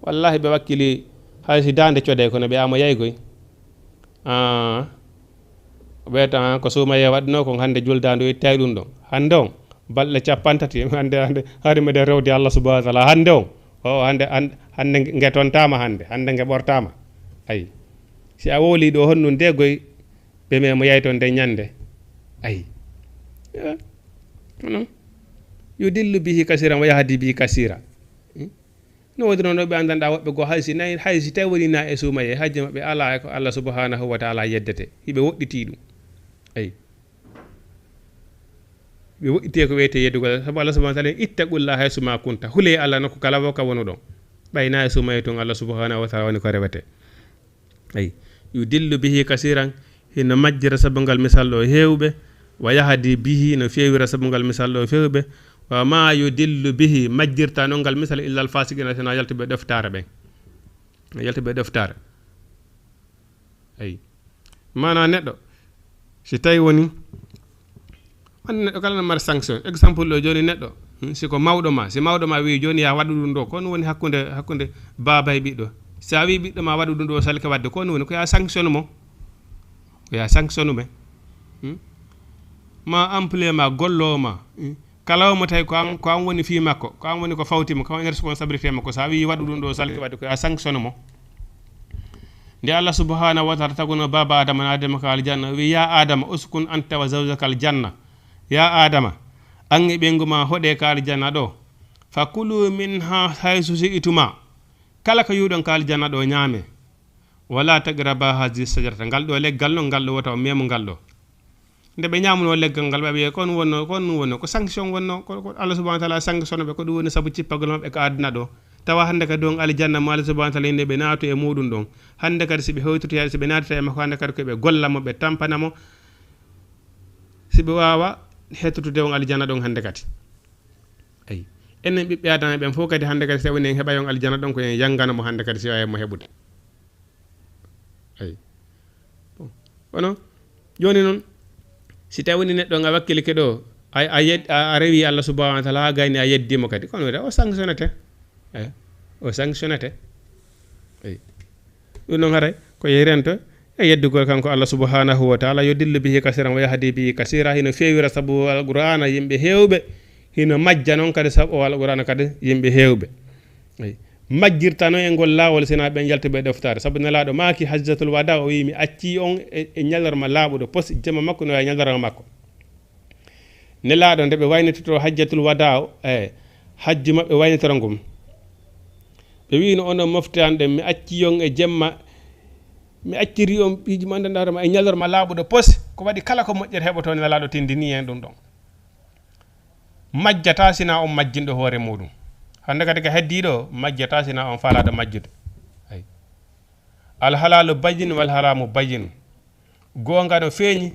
wallahi ɓe wakkili haysi dande code kono ɓe ama yaygoy ɓeyta ko sumaye waɗno ko hande juldadu ittay ɗum ɗon hande on balɗe capantati hande hari meɗen rewde allah subahana taala hande on o hande guetontama hande gueɓortama ayi si a wowli ɗo honnu nde goy ɓe memo yayton nde ñande ayi non yudillu bihi kasira wa yahdi bihi kasira no wodi noon ɗo ɓe andanɗa woɓɓe go haysi tawi woni na e sumaye hajji maɓɓe ala e ko allah subhanahu wa taala yeddete hiɓe woɗɗiti ɗum ayi ɓe woɗɗite ko wiyete yeddugol sabu allah subahana taala ittaqulla haysuma kunta huule allah nokku kala wo ka wonu ɗon ɓayna e sumaye toon allah subhanahu wa taala woni ko rewete ayi yudillu bihi kasiran hino majjira sabu ngal misal ɗo hewɓe wa yahdi bihi no fewira sabu ngal misal ɗo fewɓe wa ma yudillu bihi majjirta noon ngal misal illa al fasiqina sina yaltuɓe ɗoftare ɓen yaltuɓe ɗoftare ayi mana neɗɗo si tawi woni ande neɗɗo kala no mari sanction exemple ɗo joni neɗɗo siko mawɗo ma si mawɗo ma wi joni ya waɗu ɗum ɗo kono woni hakkude baba e ɓiɗɗo si a wi ɓiɗɗo ma waɗu ɗum ɗo salke wadde kono woni ko ya sanction mo ko ya sanction ɓe ma employé ma gollowo ma kala mo tawi ko an woni fi makko ko an woni ko fawtima ko woni responsabilité makko sa wi waɗu ɗum ɗo salke wadde ko ya sanction mo nde allah subhanahu wa taala taguno baba adama na adama ka aljanna wi ya adama uskun anta wa zawjaka aljanna ya adama an e ɓengu ma hoɗe ka aljanna ɗo fa kulu minha haysu si'tuma kala ko yuɗon ka aljanna ɗo ñaame wala taqraba hadhihi sajarata ngal ɗo leggal no ngal ɗo wota memo ngal ɗo nde ɓe ñamuno leggal ngal ɓe wiye kon wonno ko sanction wonno ko allah subahana taala sanction ɓe ko ɗum woni saabu cippagol maɓɓe ko aduna ɗo tawa hande kadi don aljanna mo allah subahana taala inde ɓe naatu e muɗum ɗon hande kadi siɓe hewtoti hay siɓe naatita e makko hande kadi koɓe gollamo ɓe tampanamo siɓe wawa hettotude on aljanna ɗon hande kadi ayi enen ɓiɓɓe adana ɓen fof kadi hande kadi sawoni en heɓa on aljanna ɗon ko en yanganamo hande kadi si waymo heɓude ayi wono joni noon si tawini neɗɗo nga wakkili ke ɗo a rewi allah subahana taala ha gayni a yeddimo kadi kono wiyete o sanctionnete eyi o sanctionnete eyi ɗum noon haray ko yeyrento e yeddugol kanko allah subhanahu wa taala yo dillu bihi kasiran wa yahdi bihi kasira hino fewira sabu alqur'ana yimɓe hewɓe hino majja noon kadi sabu o alqur'ana kadi yimɓe heewɓe ay majjirta noon e ngol laawol sina ɓen jaltiɓe ɗoftare sabu nelaaɗo maaki hajjatul wada o wi mi acci on e ñalorma laaɓuɗo pos jama makko no wawi ñalorma makko nelaaɗo nde ɓe waynitoto hajjatul wada o hajji maɓɓe waynitoro ngum ɓe wino onon moftiranɗe mi acci on e jemma mi acciri on ɓiiji mo andanɗaɗoma e ñalorma laaɓuɗo pos ko waɗi kala ko moƴƴere heɓoto nelaaɗo tindini hen ɗum ɗon majjata sina on majjinɗo hoore muɗum hande kadi ko heddiɗo majjata sina on faalaɗo majjude ay alhalalu bayyin wal haramu bayyin gonga no feeñi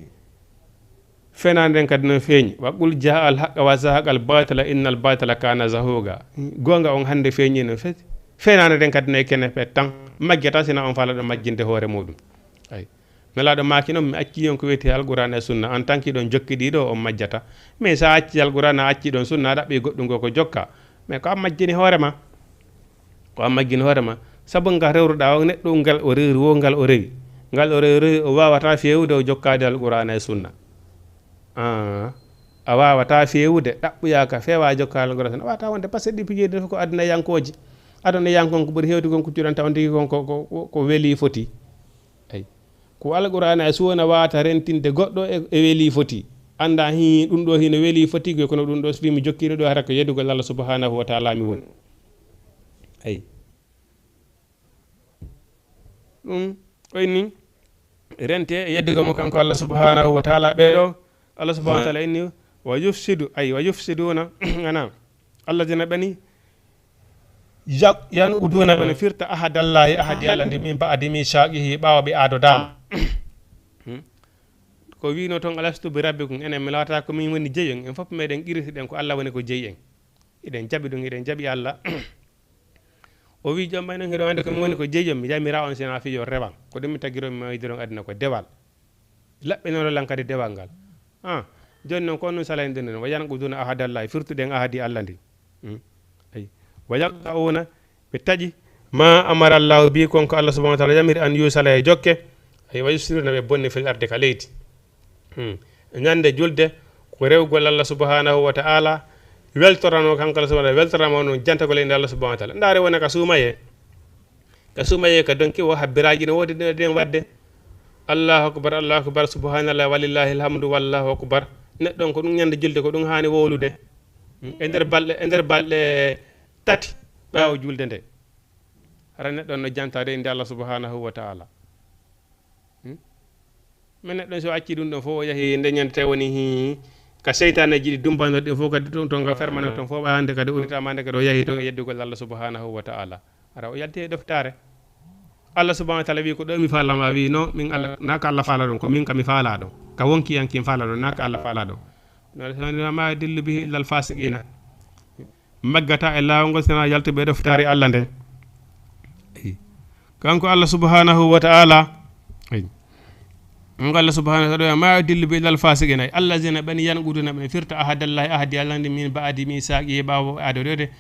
fenanden kadi no feeñi wa qul jaa al haqqa wa zahaqa al batila inna al batila kana zahuga gonga on hande feeñi no feti fenande den kadi ne kene pe tan majjata sina on faalaɗo majjinde hoore muɗum ay nelaɗo maki noon mi acci on ko wiyete alqur'ana e sunna en tant que ɗon jokkiɗiɗo on majjata mais sa acci alqur'ana acci ɗon sunna a ɗaɓɓi goɗɗum go ko jokka mais ko a majjini hoorema ko a majjini hoorema saabu nga rewruɗa o neɗɗo ngal o rewi wo ngal o rewi ngal o rewi o wawata fewde o jokkade alqur'ana e sunna a wawata fewde ɗaɓɓoyaka fewa jokkade alqur'ana sunna wawata wonde par ce que ɗi pijiɗi fof ko aduna yankoji aduna yankon ko ɓuuri hewde kon kuccuɗon taw tigui kon ko weeli foti ay ko alqur'ana e sunna wawata rentinde goɗɗo e weeli foti anda hi ɗum ɗo hino weeli foti kono ɗum ɗo so mi jokkino ɗo hara ko yeddugol Allah subhanahu wa ta'ala mi woni ay ɗum oyni rente e yeddugol mo kanko Allah subhanahu wa ta'ala ɓeɗo Allah subhanahu wa ta'ala inni wa yufsidu ay wa yufsiduna ana alladina ɓani yanquduna ɓene firta ahadallahi ahadi Allah ndi min ba'di mishaqihi ɓawa ɓe adodama ko wino toon alastu bi rabbikum enen mi lawata ko min woni jeeyi en fof meɗen qiritiɗen ko Allah woni ko jeeyi en eɗen jaɓi ɗum eɗen jaɓi Allah o wi joom ɓay noon heɗon ande komin woni ko jeeyi mi jamira on sina fiyo rewan ko ɗum mi tagiromi maydiron aduna ko dewal laɓɓinoro lan kadi dewal ngal joni noon ko on sala en ɗum wa yanquduna ahadallahi firtuɗen ahadi Allah ndi ay wa yaqta'una ɓe taƴi ma amara Allahu bi konko Allah subhanahu wa ta'ala yamiri an yusala e jokke ay wa yusiruna ɓe bonni fil arde ka leydi ñande julde ko rewgol Allah subhanahu wa ta'ala weltorano kanko Allah subhanahu weltorama non jantagol inde Allah subhanahu wa ta'ala ndaare wona ka suumaye ka donki wo habbiraji no wodi den wadde Allahu akbar subhanallah walillahi alhamdu wallahu akbar neɗɗon ko ɗum ñande julde ko ɗum hani wolude e nder balɗe tati ɓawo julde nde hara neɗɗon no jantade inde Allah subhanahu wa ta'ala min neɗɗon so acci ɗum ɗon fof o yahi nde ñande taw woni hi ka seytane jiɗi dumpanoɗe ɗin fof kadi ton ka fermane ton fof ɓa hande kadi unitama hande kadi o yahi to e yeddugol Allah subhanahu wa ta'ala ara o yalti e ɗoftare Allah subhanahu wa ta'ala wi ko ɗo mi falama wi no min Allah naka Allah fala ɗon ko min ka mi fala ɗo ka wonki yankin fala ɗon naka Allah fala ɗo no ma dillu bihi illa al fasiqina maggata e lawol ngol sena yaltuɓe e ɗoftare Allah nde kanko Allah subhanahu wa ta'ala Allah subhanahu wa ta'ala ma dillu bi dal fasiqina allazina bani yanquduna bi firta ahadallahi ahadi Allah min ba'di misaqi bawo adodede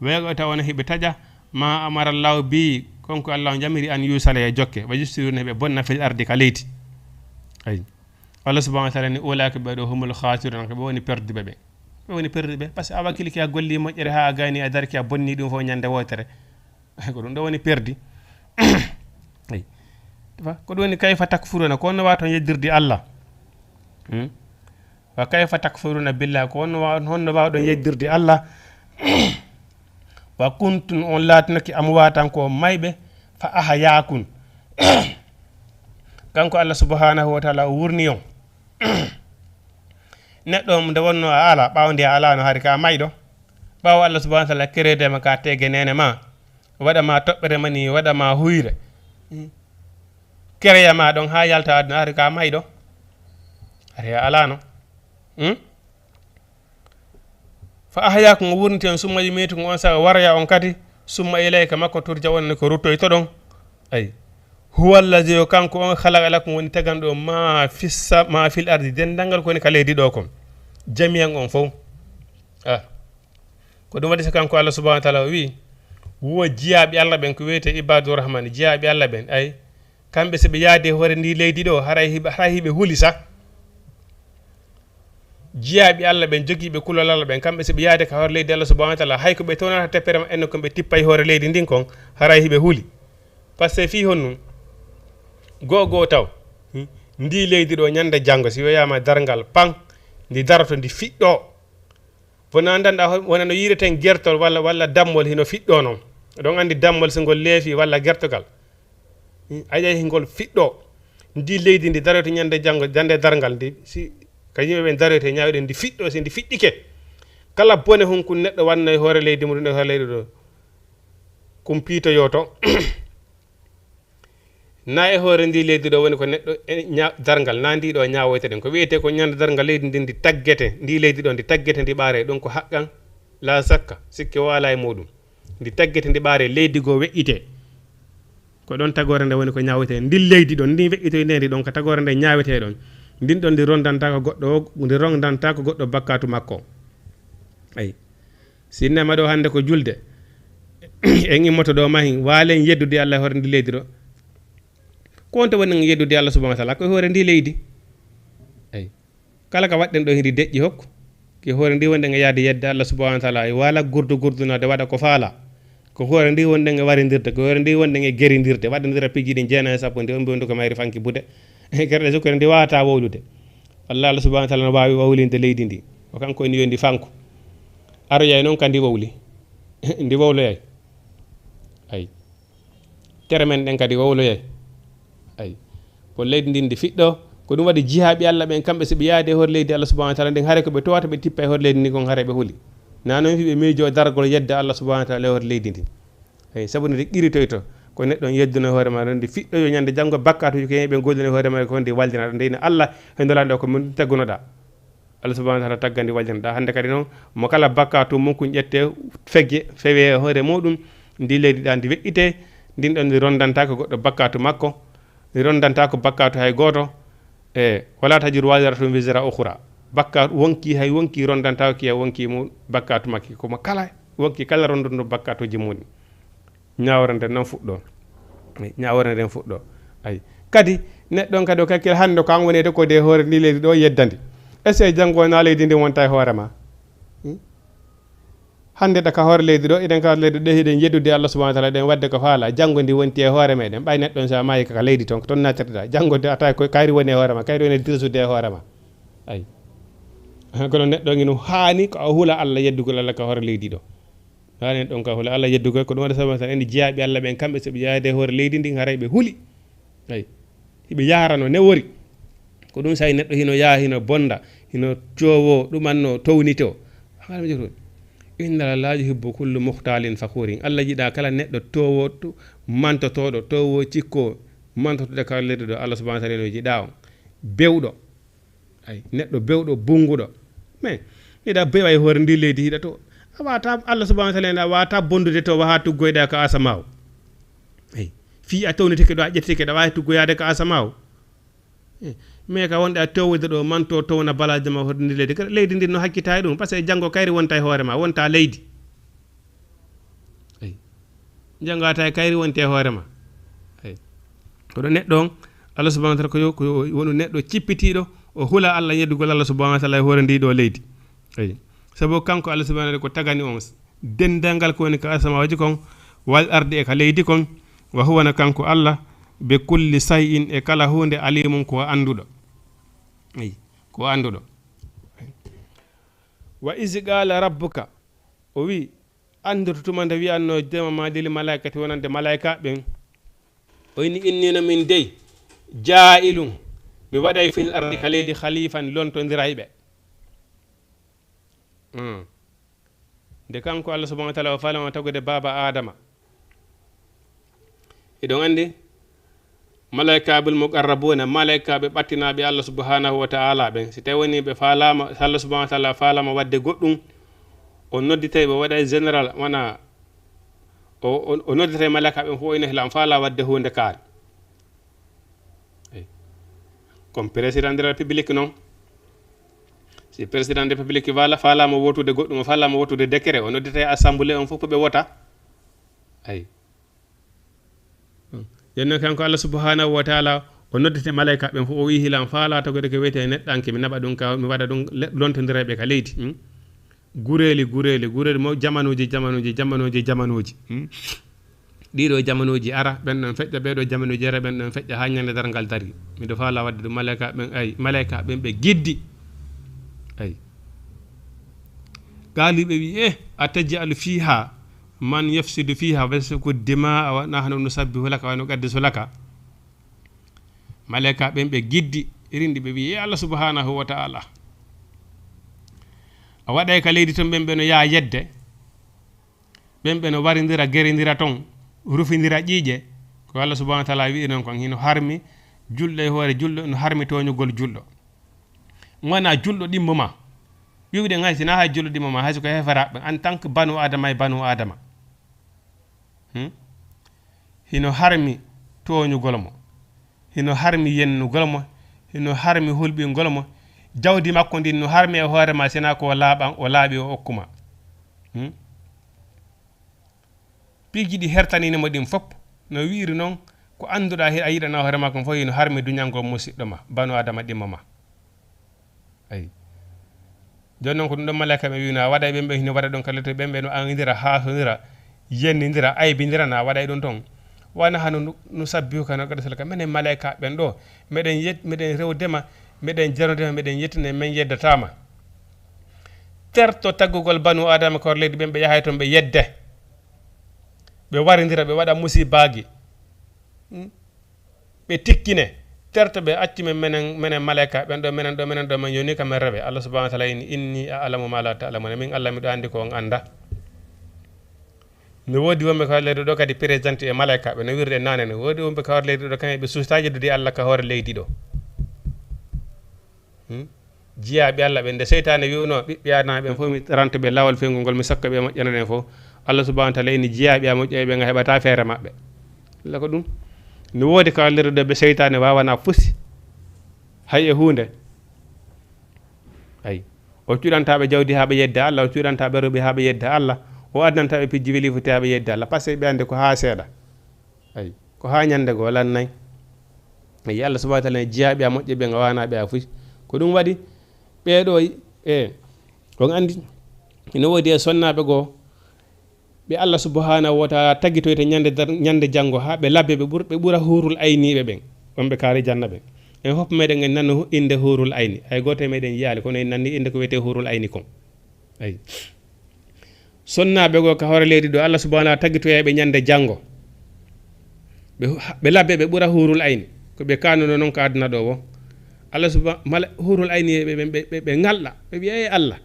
wego tawona hibe taja ma amara Allah bi konko Allah jamiri an yusala e jokke wa yusiruna be bonna fil ardi kaleyti ay Allah subhanahu wa ta'ala ni ulaka be do humul khasirun be woni perdi be woni perdi be parce que awakili ki a golli mojjere ha gani a darki a bonni dum fo nyande wotere ko dum do woni perdi ay ko ɗum woni kayfa takfuruna ko onno wawa toon yeddirde Allah wa kayfa takfuruna billah ko honno wawɗon yeddirde Allah wa kuntum on laatinoki amwatan ko mayɓe fa ahayakun kanko Allah subhanahu wa ta'ala o wurni on neɗɗo nde wonno a ala ɓawde a ala no hari ka mayɗo ɓawo Allah subhanahu wa ta'ala keredema ka tege nene ma waɗama toɓɓere mani waɗama huyre kereya ma ɗon ha yalta aduna hari ka mayɗo ari alano fa ahyakum wurnti on summa yimitu on sa waraya on kadi summa ilayka makko turja on ko ruttoy to ɗon ay huwa allazi o kanko on khalaqa lakum woni taganɗo ma fissa ma fil ardi dendangal koni ka leydi ɗo kon jamiyan on fof ko ɗum waɗi so kanko Allah subhanahu wa ta'ala wi wo jiyaɓe Allah ɓen ko wiyete ibadur rahman jiyaɓe Allah ɓen ay kamɓe so ɓe yaade hoore ndi leydi ɗo haray hiɓe huli sa jiyaaɓe Allah ɓen jogiiɓe kulol Allah ɓen kamɓe so ɓe yaade ka hoore leydi Allah subahanahu wa taala hay ko ɓe townata teppere en ko ɓe tippa e hoore leydi ndin kon haray hiɓe huuli par ce que fii hon goo taw ndi leydi ɗo ñande janngo si wiyama dargal pan ndi daroto ndi fiɗɗo wona andanɗa wona no yireten gertol walla dammol hino fiɗɗo noon ɗon andi dammol so ngol leefi walla gertogal a ƴeyi ngol fiɗɗo ndi leydi ndi daroto ñande janngo jande dargal ndi si ka yimɓeɓe darote ñawiɗen ndi fiɗɗo si ndi fiɗɗike kala bone hunko neɗɗo wanno e hoore leydi muɗum e hoore leydi ɗo kum piitoyo to na e hoore ndi leydi ɗo woni ko neɗɗo dargal na ndi ɗo ñawoyte ɗen ko wiyete ko ñande dargal leydi ndi ndi taggete ndi leydi ɗo ndi taggete ndi ɓaare ɗum ko haqqan la sakka sikke wala e muɗum ndi taggete ndi ɓaare leydi go weƴƴite ko ɗon tagore nde woni ko ñawoyte ndi leydi ɗon ndi weƴƴitoy ndi ɗon ko tagore nde ñawete ɗon ndin ɗon ndi rondanta ko goɗɗo ndi rondanta ko goɗɗo bakkatu makko ayi sinnema ɗo hande ko julde en immoto ɗo mahin waalen yeddude Allah e hoore ndi leydi ɗo ko wonto woni yeddude Allah subhanahu wa taala ko hoore ndi leydi ayi kala ka waɗɗen ɗo hindi deƴƴi hokku ki hoore ndi wonɗen e yaade yedde Allah subhanahu wa taala e wala gurdunade waɗa ko faala ko hoore ndi wonɗen e warindirde ko hoore ndi wonɗen e gerindirde waɗandira piji ɗi jeena e sappo ndi on mbi ko mayri fanki bude gerɗe sukkere ndi wawata wowlude walla Allah subhanahu wa taala no wawi wowlinde leydi ndi o kanko ni yondi fanko aroyay noon kandi wowli ndi wowloyay ayi tere men ɗen kadi wowloyay ayi ko leydi ndi ndi fiɗɗo ko ɗum waɗi jihaaɓe Allah ɓen kamɓe so ɓe yaade hoore leydi Allah subhanahu wa taala nden haare ko ɓe towata ɓe tippa e hoore leydi ndi kon haare ɓe huuli na noon fiɓe miijo dargol yedde Allah subhanahu wa taala e hoore leydi ndi eyi sabu nde qiritoyto ko neɗɗo yedduno hoore ma ndi fiɗɗo yo ñande janngo bakkatuji ko ɓe gollini hoore ma ko ndi waldinaɗo ndeyne Allah e ndolande ko min taggunoɗa Allah subhanahu wa taala taggandi waldinaɗa hande kadi noon mo kala bakkatu mum ko ƴette fegge fewe hoore muɗum ndi leydi ɗa ndi weƴƴite ndin ɗon ndi rondanta ko goɗɗo bakkatu makko ndi rondanta ko bakkatu hay goto e wala tajir waziratu wisra ukhra bakkatu wonki hay wonki rondanta ko wonki mu bakkatu makki komo kala wonki kala rondono bakkatuji muɗum ñawrande noon fuɗɗo ñawrande nden fuɗɗo ayi kadi neɗɗon kadi o kakkil hande ko an wonede ko de hoore ndi leydi ɗo yeddandi est ce que janggo na leydi ndi wonta e hoore ma hande ɗa ka hoore leydi ɗo eɗen ka leydi ɗo hiɗen yeddude Allah subhanahu wa taala ɗen wadde ko faala janggo ndi wonti e hoore meɗen ɓay neɗɗon sa maayi kaka leydi toon ko toon nattirɗa janggo de ata ko kayri woni e hoore ma kayri woni dirsude e hoore ma ayi kono neɗɗo ngino haani ko a hula Allah yeddugol Allah ka hoore leydi ɗo haani ɗon ka hula Allah yeddugol ko ɗum waɗa sabu tan en jiyaaɓe Allah ɓen kamɓe so ɓe yaade hoore leydi ndi haray ɓe huli ayi hiɓe yarano ne wori ko ɗum sayi neɗɗo hino yaa hino bonda hino coowo ɗumanno townite o haala mi jotoon inna la yuhibbu kullu muhtalin fakhurin Allah jiɗa kala neɗɗo towo mantotoɗo towo cikko mantotoɗe kala leydi ɗo Allah subhanahu wa taala no jiɗa on bewɗo ay neɗɗo bewɗo bunguɗo mais hiɗa bewa e hoore ndi leydi hiɗa to a wata Allah subhanahu wa taala a wata bondude to ha tuggoyɗa ko asamaw ay fi a towniteke ɗo a ƴettike ɗa wawi tuggoyade ko asamaw mais ka wonɗe a towde ɗo manto towna balaji ma hoore ndi leydi leydi ndi no hakkita e ɗum par ce que janggo kayri wonta e hoore ma wonta leydi ay janggata e kayri wonte e hoore ma ay koɗo neɗɗo on Allah subhanahu wa taala ko wonu neɗɗo cippitiɗo o hula Allah yeddugol Allah subhanahu wa taala e hoore ndi ɗo leydi ay sabu kanko Allah subhanahu wa taala ko tagani on dendalngal ko woni ka asamaji kon wal ardi e ka leydi kon wa huwa kanko Allah be kulli say'in e kala hunde alimum ko anduɗo ay ko anduɗo wa izi qala rabbuka o wi anduto tuma nde wiyanno dema ma dili malaikati wonande malaika ɓen o ini innino min dey jaa'ilum mi waɗay fil ardi ka leydi khalifan lontodirayɓe nde kanko Allah subhanahu wa taala o falama tagude baba adama eɗon andi malaikaɓe muqarrabuna malaikaɓe ɓattinaɓe Allah subhanahu wa ta'ala ɓen si tawi woni ɓe falama Allah subhanahu wa ta'ala falama wadde goɗɗum o nodditay ɓe waɗa général wana o nodditay malaikaɓe fof ina hela faala wadde hunde kaari comme président de la république noon si président de la république falama wotude goɗɗum o falama wotude décret o nodditay assemblée on fof ɓe wota ay yenno kanko Allah subhanahu wa ta'ala o noddete malaika ɓen fof o wi hilan faala tagode ko wiyete neɗɗanke mi naɓa ɗum ka mi waɗa ɗum lontodireɓe ka leydi gureeli mo jamanuji ɗiɗo jamanuji ara ɓen ɗon feƴƴa ɓeɗo jamanuji ara ɓen ɗon feƴƴa ha ñande dargal dari miɗo faala wadde ɗum malaika ɓen ɓe giddi ay gaaliɓe wi atajalu fiha man yafsidu fiha wasfiku dima wa nahnu nusabbihu laka wa nuqaddisu laka malaika ɓen ɓe giddi irindi ɓe wi Allah subhanahu wa ta'ala a waɗay ka leydi ton ɓen ɓe no yaa yedde ɓen ɓe no waridira geridira ton rufidira ƴiiƴe ko Allah subhanahu wa ta'ala wi non kon hino harmi julɗo e hoore julɗo no harmi toñugol julɗo wona julɗo ɗimmo ma wiwde ngay sina hay julɗo ɗimmo ma hayso ko hefaraɓe en tant que banu adama e banu adama hino harmi toñugol mo hino harmi yennugol mo hino harmi hulɓingol mo jawdi makko ndin no harmi e hoore ma sina ko laaɓan o laaɓi o okkuma piiji ɗi hertaninimo ɗin fopp no wiiri noon ko annduɗa a yiɗana hoore ma kon fof hino harmi duñalngol musidɗo ma banu adama ɗimmo ma ayi joni noon ko ɗum ɗon malaika ɓe wino a waɗa ɓen ɓe hino waɗa ɗon kalete ɓen ɓe no andira haasodira yennidira aybidira na waɗay ɗum toon wona hano no sabbihu kano gaɗa salaka minen malaika ɓen ɗo meɗen rewdema meɗen jarudema meɗen yettine men yeddatama terto taggugol banu adama kor leydi ɓen ɓe yahay toon ɓe yedde ɓe waridira ɓe waɗa musibaji ɓe tikkine terto ɓe accumen menen malaika ɓen ɗo menen ɗo men yoni kamen rewe Allah subhanahu wa ta'ala inni a'lamu ma la ta'lamuna min Allah miɗo andi ko on anda no woodi wonɓe ko leydi ɗo kadi présidente e malaika ɓe no wirde nane no woodi wonɓe ko leydi ɗo kamɓe ɓe sustaji dudi Allah ka hoore leydi ɗo jiyaɓe Allah ɓe nde seytane wiwno ɓiɓɓe adama ɓen fof mi rantoɓe lawol fewgol ngol mi sakka ɓe moƴƴana ɗen fof Allah subhanahu wa ta'ala ini jiyaɓe a moƴƴoɓe ɓe heɓata feere maɓɓe Allah ko ɗum no woodi ka leydi ɗo ɓe seytane wawana fusi hay e hunde ayi o cuɗantaɓe jawdi haɓe yedda Allah o cuɗantaɓe rewɓe haɓe yedda Allah o addantaɓe pijji weli foti haɓe yedda Allah par ce que ɓe ande ko ha seeɗa ayi ko ha ñande go lannayyi ayi Allah subhanahu wa ta'ala jiyaɓe a moƴƴe ɓe wanaɓe a fusi ko ɗum waɗi ɓeɗo on andi ino woodi e sonnaɓe goo ɓe Allah subhanahu wa ta'ala taggitoyte ñande janggo ha ɓe labbe ɓe ɓura hurul ayniɓe ɓen wonɓe kaari janna ɓen en fof meɗen en nanno inde hurul ayni hay goto meɗen yiyaali kono en nanni inde ko wiyete hurul ayni kon ayi sonnaɓe goo ka hoore leydi ɗo Allah subhanahu wa ta'ala taggitoyeɓe ñande janggo ɓe labbe ɓe ɓura hurul ayni ko ɓe kanuno noon ko aduna ɗo wo Allah subhanahu hurul ayni ɓe ngalɗa ɓe wiye Allah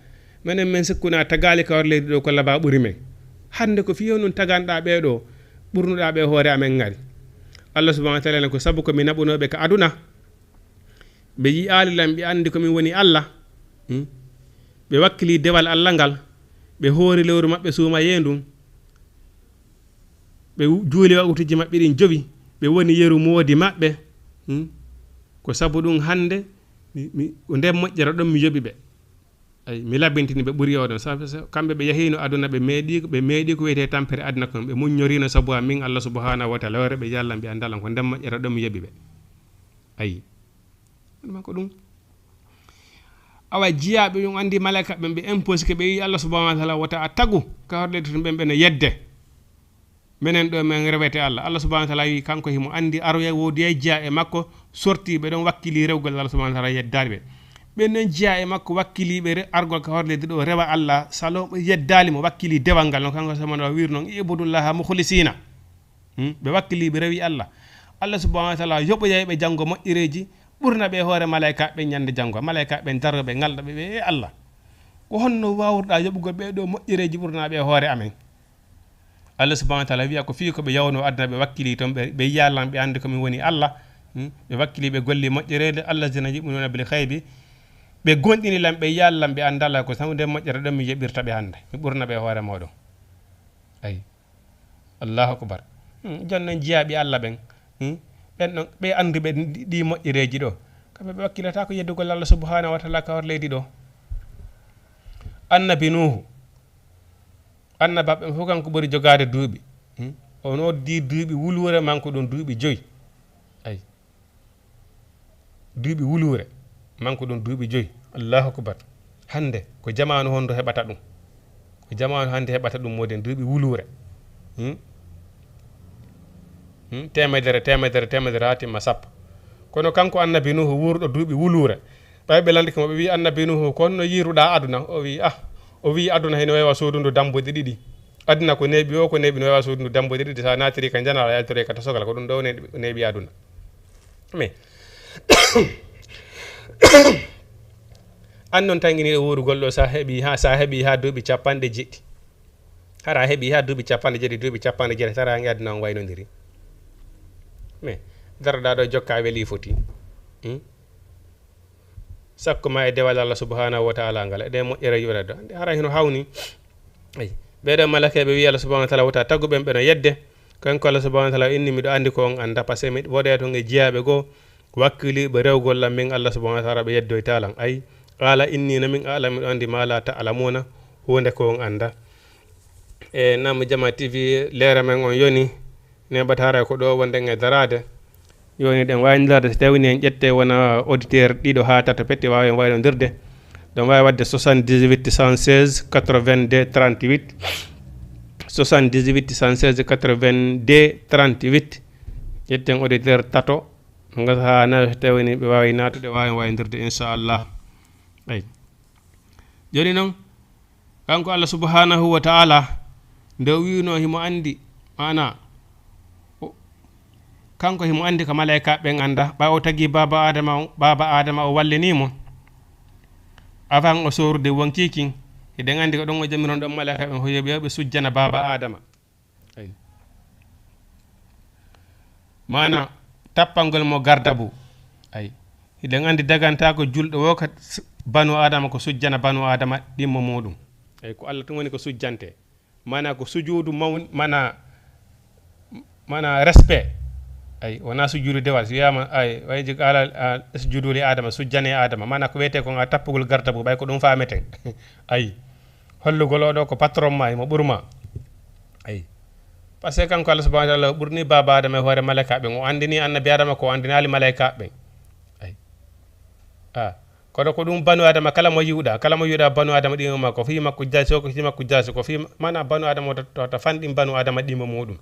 menen men sikkuna tagali ka hoore leydi ɗo ko laba ɓuri men hande ko fiyo nun taganɗa ɓeɗo ɓurnuɗa ɓe hoore amen ngari Allah subhanahu wa ta'ala ko sabu ko mi naɓunoɓe ka aduna ɓe yi alilam ɓe andi komin woni Allah ɓe wakkili dewal Allah ngal ɓe hoori lewru maɓɓe suuma yendum ɓe juuli wagutuji maɓɓe ɗin jowi ɓe woni yeru moodi maɓɓe ko sabu ɗum hande nden moƴƴere ɗon mi yoɓi ɓe ay mi labintini ɓe ɓuuri yewɗon kamɓe ɓe yahino aduna ɓe meeɗi ko wiyete tampere aduna kon ɓe muññorino sabu min Allah subhanahu wa ta'ala wore ɓe yallam ɓe andalan ko nden moƴƴere ɗon mi yoɓi ɓe ayi ɗum ko ɗum awa jiyaɓe yon andi malaika ɓen ɓe impose ke ɓe yi Allah subhanahu wa ta'ala tagu ka horlede to ɓen ɓe no yedde menen ɗo men rewete Allah subhanahu wa ta'ala wi kanko himo andi aroya wodi e jiya e makko sorti ɓe ɗon wakkili rewgol Allah subhanahu wa ta'ala yeddali ɓe ɓen non jiya e makko wakkiliɓe argol ka horlede ɗo rewa Allah salo yeddali mo wakkili dewal ngal no kanko samano wir noon ibudullaha mukhlisina ɓe wakkiliɓe rewi Allah subhanahu wa ta'ala yoɓoyayɓe janggo moƴƴireji ɓurna ɓe hoore malaika ɓe ñande janggo malaika ɓen daroɓe ngalɗa ɓe Allah ko honno wawrɗa yoɓugol ɓeɗo moƴƴireji ɓurna ɓe hoore amen Allah subhanahu wa ta'ala wiya ko fi ko ɓe yawno aduna ɓe wakkili toon ɓe yallan ɓe andi komin woni Allah ɓe wakkili ɓe golli moƴƴerede Allah zina yu'minuna bil ghaibi ɓe gonɗini lam ɓe yallan ɓe andala ko samude moƴƴere ɗon mi yeɓirta ɓe hande mi ɓurna ɓe hoore moɗon ayi Allahu akbar jonnon jiyaɓe Allah ɓen ɓen ɗon ɓe andi ɓe ɗi moƴƴereji ɗo kamɓe ɓe wakkilata ko yeddugol Allah subhanahu wa ta'ala ka hor leydi ɗo annabi Nuhu annabaɓe fof kanko ɓuri jogade duuɓi o noddi duuɓi wulwure manko ɗum duuɓi 5 ayi duuɓi wuluure manko ɗum duuɓi 5 allahu akbar hande ko jamanu hondo heɓata ɗum ko jamanu hande heɓata ɗum moden duuɓi wuluure temedere ha timma sappo kono kanko annabi nuhu wurɗo duuɓi wuluure ɓayɓe landike mo ɓe wi annabi nuhu kono yiruɗa aduna o wi aduna heno wawa sodudu damboje 2 aduna ko neeɓi o ko neeɓi no wawa sodudu damboje 2 sa natiri ka janala yaltore ka tasogala ko ɗum ɗo neeɓi aduna mais an noon tanginiɗo wurugol ɗo sa heeɓi ha duuɓi 7 hara heeɓi ha duuɓi 7 duuɓi 7 tara angi aduna on waynodiri mais daroɗa ɗo jokka weeli foti sakko ma e dewal Allah subhanahu wa ta'ala ngal eɗe moƴƴere yuɓere do ande hara hino hawni ay ɓeɗo malakeɓe wi Allah subhanahu wa ta'ala wota tagguɓen ɓe no yedde kanko Allah subhanahu wa ta'ala inni miɗo andi ko on anda par ce que mi woɗe to e jiyaɓe goo wakkiliɓe rewgol am min Allah subhanahu wa ta'ala ɓe yeddoy talan ay qala inni na min ala miɗo andi ma la ta'lamuna hunde ko on anda e Namma Jama TV leera men on yoni neɓata hara ko ɗo wonde e darade yoni ɗen waynirade so tawini en ƴette wona auditeur ɗiɗo ha tata petti wawi en waynodirde ɗon wawi wadde 78 116 82 38 78 116 82 38 ƴetten auditeur tato gasa ha nayo so tawini ɓe wawi natude wawi en waynodirde inchallah ay joni noon kanko Allah subhanahu wa ta'ala nde wino himo andi mana kanko himo andi ko malaika ɓen anda ɓawo tagi baba adama o wallinimo avant o sorude wonkikin eɗen andi ko ɗon o jamiron ɗon malaika ɓen hoyoɓe sujjana baba adama ay mana tappangol mo gardabu ay eɗen andi daganta ko julɗo wo ka banu adama ko sujjana banu adama ɗimmo muɗum ay ko Allah tun woni ko sujjante mana ko sujudu mana respect ay wona sujudu dewal so wiyama ay wayji ala sujudu li adama sujjane adama mana ko wiyete ko nga tappugol gardabu ɓay ko ɗum fameten ay hollugol oɗo ko patron ma mo ɓurma ay par ce que kanko Allah subhanahu wa ta'ala ɓurni baba adama e hoore malaika ɓen o andini annabi adama ko andinali malaika ɓen ay kono ko ɗum banu adama kala mo yiwɗa banu adama ɗimo ma ko fi makko jasi ko fi makko jasi ko fi mana banu adama to fanɗin banu adama ɗimo muɗum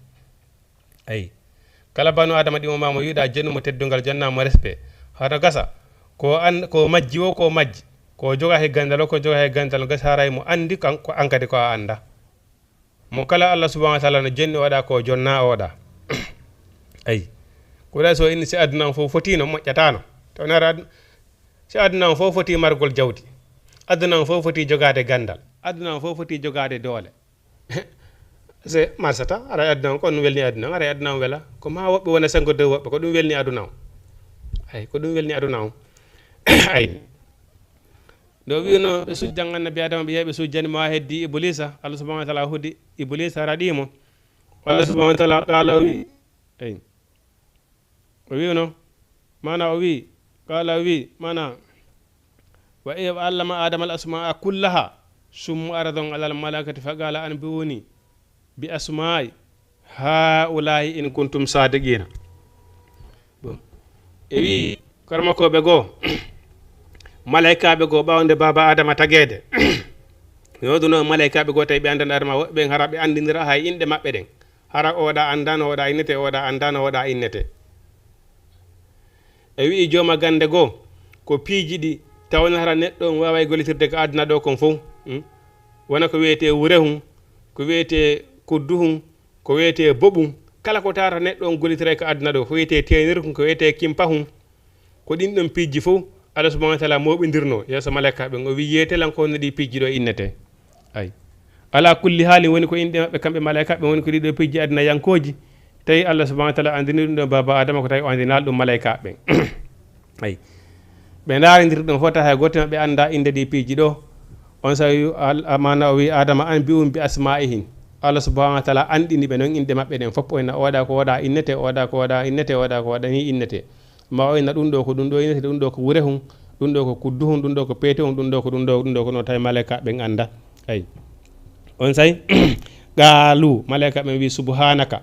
ay kala banu adama ɗimo ma mo yiwɗa jennumo teddungal jonnamo respect hata gasa ko majji o ko majji ko joga he gandal o ko joga he gandal gasa haray mo andi kanko ankadi ko a anda mo kala Allah subhanahu wa ta'ala no jonni waɗa ko jonna oɗa ay koɗa so inni si aduna o fof fotino moƴƴatano tawnara si aduna o fof foti margol jawdi aduna o fof foti jogade gandal aduna o fof foti jogade doole se marsata ara aduna ko ɗum welni aduna ara aduna o wela ko ma woɓɓe wona sango dow woɓɓe ko ɗum welni aduna o ay ko ɗum welni aduna o ay ɗo wino ɓe sujjan annabi adama ɓe yeeɓe sujjani ma heddi iblisa Allah subhanahu wa ta'ala hudi iblisa raɗimo Allah subhanahu wa ta'ala qala wi ay o wino mana o wi qala wi mana wa allama adama al asma'a kullaha summu aradon alal malakati faqala an biwuni bi asma'i haula'i in kuntum sadiqina bon e wi karmakoɓe goo malaikaɓe goo ɓawde baba adama tagede yoduno malaikaɓe goo tawi ɓe andana adama woɓɓe hara ɓe andidira hay inɗe maɓɓe ɗen hara oɗa andano oɗa innete oɗa andano oɗa innete e wi jooma gande goo ko piiji ɗi tawna hara neɗɗo wawa gollitirde ko aduna ɗo kon fof wona ko wiyete wurehum ko wiyete kudduhum ko wiyete boɓum kala ko tata neɗɗo on gollitire ko aduna ɗo ko wiyete tenirkum ko wiyete kimpahum ko ɗin ɗon piiji fof Allah subhanahu wa ta'ala moɓidirno yeeso malaika ɓen o wi yetelankono ɗi piiji ɗo innete ay ala kulli haali woni ko inɗe maɓɓe kamɓe malaika ɓe woni ko ɗiɗo piiji aduna yankoji tawi Allah subhanahu wa ta'ala andini ɗum ɗo baba adama ko tawi o andinal ɗum malaika ɓen ay ɓe daridiri ɗum fota hay goto maɓɓe anda inde ɗi piiji ɗo on sawi mana o wi adama an bi'um bi asma'ihin Allah subhanahu wa ta'ala andini ɓe noon inde maɓɓe ɗen fof oyna oɗa ko waɗa innete oɗa ko waɗa innete oɗa ko waɗani innete ma oyna ɗum ɗo ko ɗum ɗo innete ɗum ɗo ko wurehum ɗum ɗo ko kudduhum ɗum ɗo ko peetehum ɗum ɗo ko ɗum ɗo ko no tawi malaika ɓen anda ay on sayi qaalu malaika ɓen wi subhanaka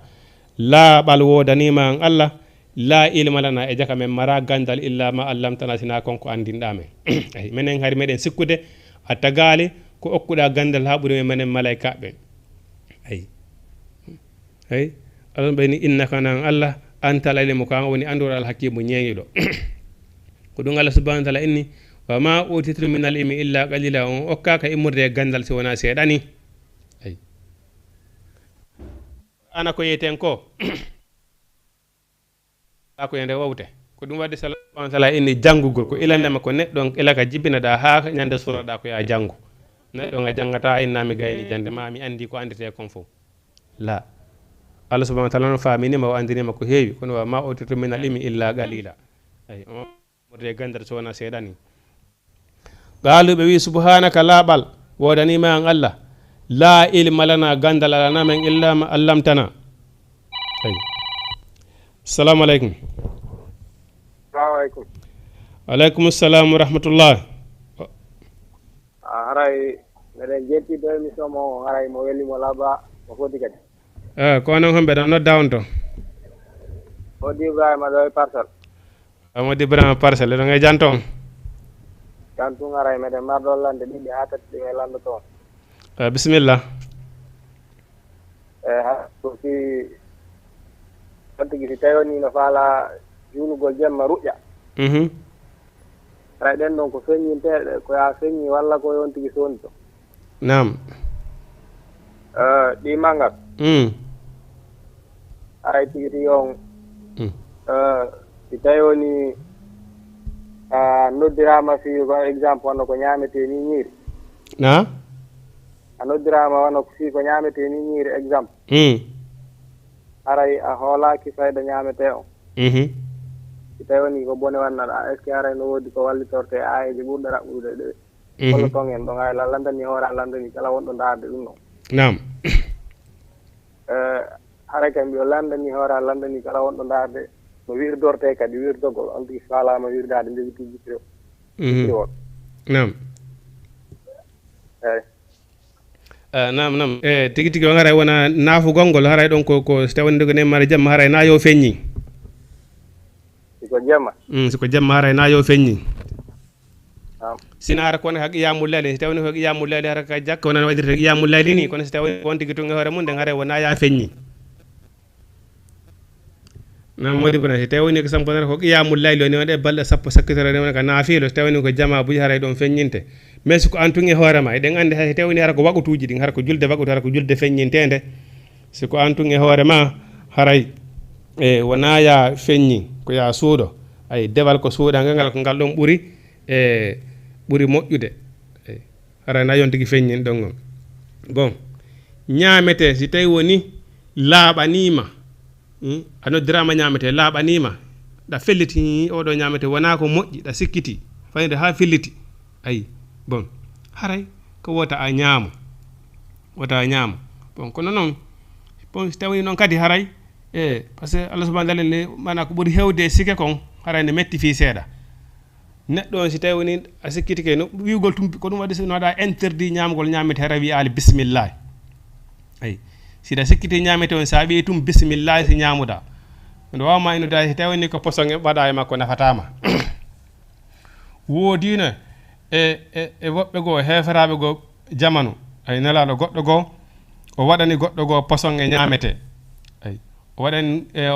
laaɓal wodanima an Allah la ilma lana e jaka men mara gandal illa ma allamtana sina konko andinɗamen ay menen hari meɗen sikkude a tagaali ko okkuɗa gandal ha ɓuuri menen malayka ɓen ay alon ɓayni innaka nan allah antal alimu ko an woni andor al hakimu ñeeñiɗo ko ɗum allah subhanahu wa taala inni wa ma utitu min al ilmi illa qalila on okkaka immurde e gandal si wona seeɗani ay ana ko yeyten ko ko yende wawte ko ɗum wadde sallallahu alaihi wasallam inni janngugol ko ilandema ko neɗɗo ilaka jibbinaɗa ha ñande suraɗa ko ya janngu neɗɗo nga jangata innami gayni jande ma mi andi ko andete kon fof la Allah subhanahu wa ta'ala no faaminima o andinima ko heewi kono wa ma utitu min al ilmi illa qalila ay murde gandar so wona seeɗani qaaluɓe wi subhanaka laaɓal wodanima an allah la ilma lana gandal alana men illa ma allamtana ay assalamu aleykum salamualeykum aleykum assalam wa rahmatullah haray meɗen jettiɗo émission mo haray mo welimo laaɓa mo foti kadi ko non homɓe ɗon nodda on to Mody Ibrahima ɗo e Parcelles Mody Ibrahima Parcelles ɗon e janto on jantum haray meɗen marɗo lande ɗiɗi ha tati ɗi e lando toon bisimilla ha ko si tigi si tawi woni no faala juulugol jemma ruƴƴa haray ɗen ɗon ko feññinteɗe ko ya feññi walla ko yon tigi soni to nam ɗi manggat haray tigi ti on si tawi woni a noddirama fi par exemple wonno ko ñamete ni ñiiri na a noddirama wonno fi ko ñamete ni ñiiri exemple haray a hoolaki fayda ñamete on si tawi woni ko bone wannaɗa est ce que haray no woodi ko wallitorte ayeji ɓurɗo raɓɓude ɗe hollo ton en ɗon hay landani hoore a landani kala wonɗo darde ɗum noon nam haray kam mbiyo landani hoore a landani kala wonɗo darde no wirdorte kadi wirdogol on tigi falama wirdade ndegiti jikri won nam eyyi nam tigi tigi on haray wona naafugol ngol haray ɗon ko so tawi ndego nemmare jamma haray na yo feññi siko jemma siko jamma haray na yo feññi sina hara kono haq iyamul layli so tawni ko iyamul layli hara ka jakka wona wadirta iyamul layli ni kono so tawi on tigi tunge hoore mum nden haray wona ya feññi nam Mody Ibrahima so tawi ni ko samponata ko iyamul layli woni wonde balɗe sappo sakkitore ne wona ka naafilo so tawi ni ko jama buji haray ɗon feññinte mais siko an tunge hoorema eɗen andi hay so tawi ni hara ko waɓutuji ɗin hara ko julde waɓutu hara ko julde feññintede siko an tunge hoorema haray wona ya feññi ko ya suuɗo ay dewal ko suuɗa ngal ko ngal ɗon ɓuri moƴƴude haray na yon tigi feññin ɗon on bon ñaamete si tawi woni laaɓanima a noddirama ñaamete laaɓanima ɗa felliti oɗo ñaamete wona ko moƴƴi ɗa sikkiti fayde ha felliti ayi bon haray ko wota a ñaamo bon kono noon bon si tawi noon kadi haray par ce que Allah subhanahu wa taala mana ko ɓuri hewde sike kon haray ne metti fi seeɗa neɗɗo on si tawi woni a sikkiti ke no wiugol tumpi ko ɗum waɗi so waɗa interdit ñamgol ñamete hara wi ali bisimillahi ayi siɗa sikkiti ñamete on sa wi tum bisimillahi si ñamuɗa no wawma innude si tawi ni ko poson ɓaɗa e makko nafatama woodino e woɓɓe goo heferaɓe goo jamanu ay nelaɗo goɗɗo goo o waɗani goɗɗo goo poson e ñamete ay o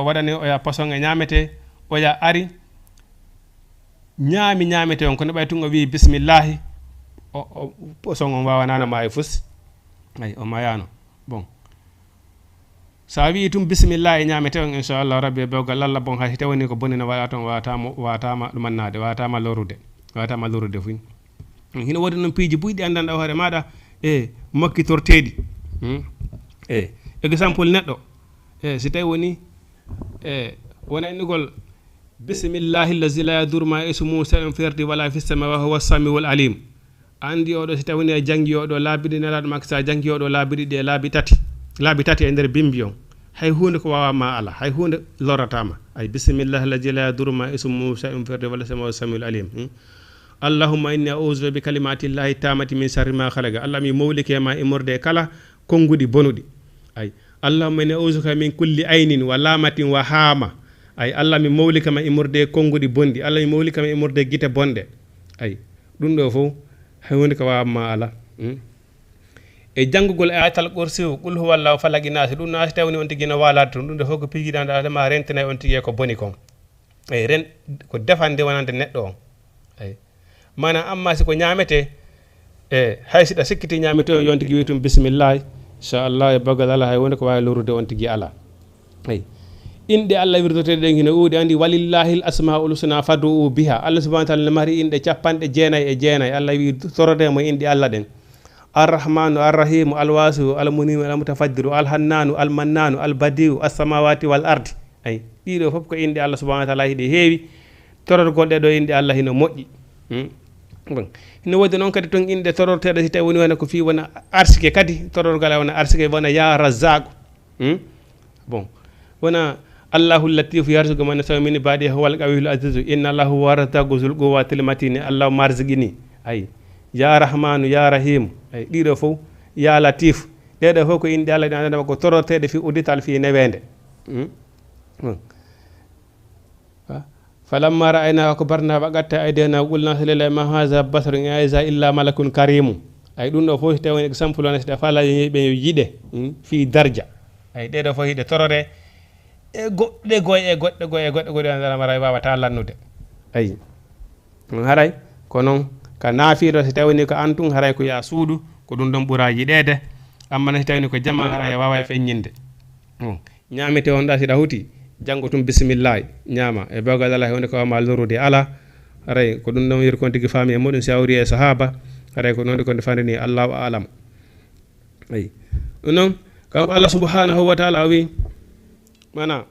waɗani oya poson e ñamete oya ari ñamete on kono ɓay tun o wi bisimillahi o poson on wawanano ma e fus ay o mayano bon sa wi tum bisimillahi ñamete on inchallah rabbi bewgal Allah bon hay tawni ko bonina waɗa toon watama ɗumannade watama lorude fu hino wodi noon piiji buyɗi andanɗa hoore maɗa mokkitorteɗi exemple neɗɗo si tawi woni wona innugol bisimillahi llazi la yadur ma ismuhu shay'un fi ardi wala fis sama wa huwa samiul alim andi oɗo si tawi ne jangi oɗo laabiɗi nelaɗo makko sa jangi oɗo laabiɗi ɗe laabi tati e nder bimbi on hay hunde ko wawama ala hay hunde loratama ay bisimillahi llazi la yadur ma ismuhu shay'un fi ardi wala sama wa samiul alim allahumma inni a'udhu bi kalimati llahi tamati min sharri ma khalaqa allah mi mawlike ma imorde kala konngudi bonuɗi ay allahumma inni a'udhuka min kulli aynin wa lamatin wa hama ay Allah mi mawli kama imurde kongudi bondi Allah mi mawli kama imurde gite bonde ay dum do fo hay woni ko wa ma ala e jangugol e ayatal qursiw qul huwallahu falaki nas dum nas tawni on tigi no wala dum do fo ko pigidanda ma rentene on tigi ko boni kon ay ren ko defande wonande neddo on ay mana amma si ko nyamete e hay sida sikkiti nyamete on yonti wiitum bismillah inshallah e bagal ala hay woni ko way lorude on tigi ala ay inde Allah wirdote den hina uudi andi walillahi al-asmaul husna fad'u biha Allah subhanahu wa ta'ala mari inde capande jeenay e jeenay Allah wi torode mo inde Allah den ar-rahmanu ar-rahim al-wasiu al-munim al-mutafaddiru al-hannanu al-mannanu al-badiu as-samawati wal ardi ay dido fop ko inde Allah subhanahu wa ta'ala hidi heewi tororgol de do inde Allah hino moƴƴi bon no wodi non kadi ton inde tororteede si tawi woni ko fi wona arsike kadi tororgal wona arsike wona ya razzaq bon wona Allahu latif yarzuqu man yashaa min ibadihi huwal qawiyul aziz inna Allahu waratagu zul quwwatil matin Allah marzigini ay ya rahmanu ya rahim ay dido fo ya latif dedo fo ko inde Allah dana ko tororteede fi udital fi newende فلما رأينا أكبرنا وقت أيدينا وقلنا سللا ما هذا بصر إلا ملك كريم أي دون فوه تاوين example أنا استفعل يجيده في درجة أي ده فوه ده ترى ده goy أنا مرة بابا تعالى نود أي هراي كونون كنافير ستاوين كأنتم هراي كيا سودو كدون دم برا يجده أما نستاوين كجمع هراي بابا فينينده نعمة هوندا سيداهوتي jangotum bismillah nyama e bagal Allah woni ko ma lorude ala ray ko dum non yir kon tigi fami e modun sawri e sahaba ray ko non ko defande ni Allahu a'lam ay non kam Allah subhanahu wa ta'ala wi mana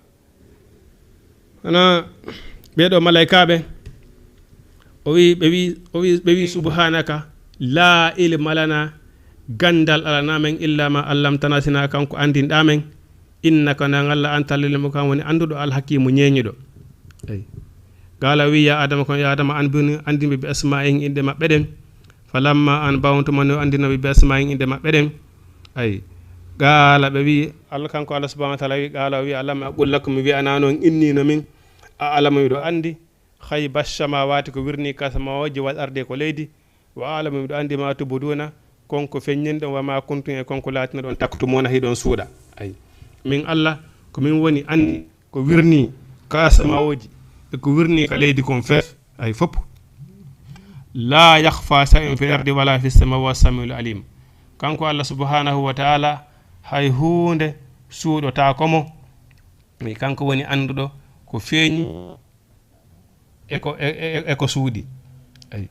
bedo malaikabe o wi be wi subhanaka la ilma lana gandal ala namen illa ma allamtana sina kanko andin damen innaka nangalla anta lil mukam woni andudo al hakimu nyeñido ay gala wi ya adama kon ya adama anbini andimbe bi asma'in inde mabbe den falamma an bawntu man andina bi asma'in inde mabbe den ay gala be wi Allah kanko Allah subhanahu wa ta'ala wi gala wi alama aqul lakum wi ananon inni no min alama do andi khayba samawati ko wirni kasamawaji wal arde ko leydi wa alama do andi ma tubuduna konko fenyinde wa ma kuntum e konko latina don takkutu mona hidon suuda ay min Allah ko min woni andi ko wirni ka samawoji e ko wirni ka leydi kon fef ay fop la yakhfa shay'un fil ardi wala fis samawati samiul alim kanko Allah subhanahu wa ta'ala hay hunde suudo ta komo mi kanko woni andudo ko feeñi e ko suudi ay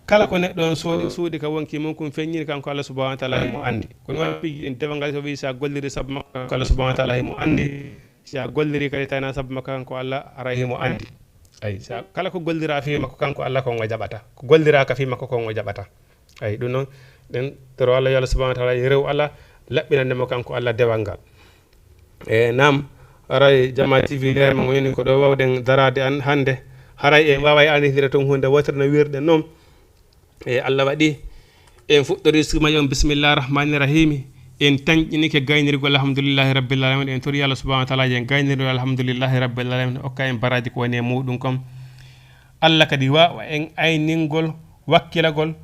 kala ko neddo suudi ka wonki mon kum feññini kanko Allah subhanahu wa ta'ala mo andi ko non pigi en defangal so wi sa golliri sabu makko Allah subhanahu wa ta'ala mo andi sa golliri kali tana sabu makko kanko Allah arahi mo andi ay sa kala ko gollira fi makko kanko Allah ko ngajabata ko gollira ka fi makko ko ngajabata ay dun non den toro Allah yalla subhanahu wa ta'ala rew Allah labbinande mo kanko Allah dewangal e nam aray jama TV der mo woni ko do wawden darade an hande haray e wawa anditire ton hunde wotrna wirde non e Allah wadi en fuddori suma yom bismillahir rahmanir rahim en tanjini ke gaynirgol alhamdulillahi rabbil alamin en tori Allah subhanahu wa ta'ala en gaynirgol alhamdulillahi rabbil alamin o kay baraji ko woni mudum kom Allah kadi wa en ayningol wakkilagol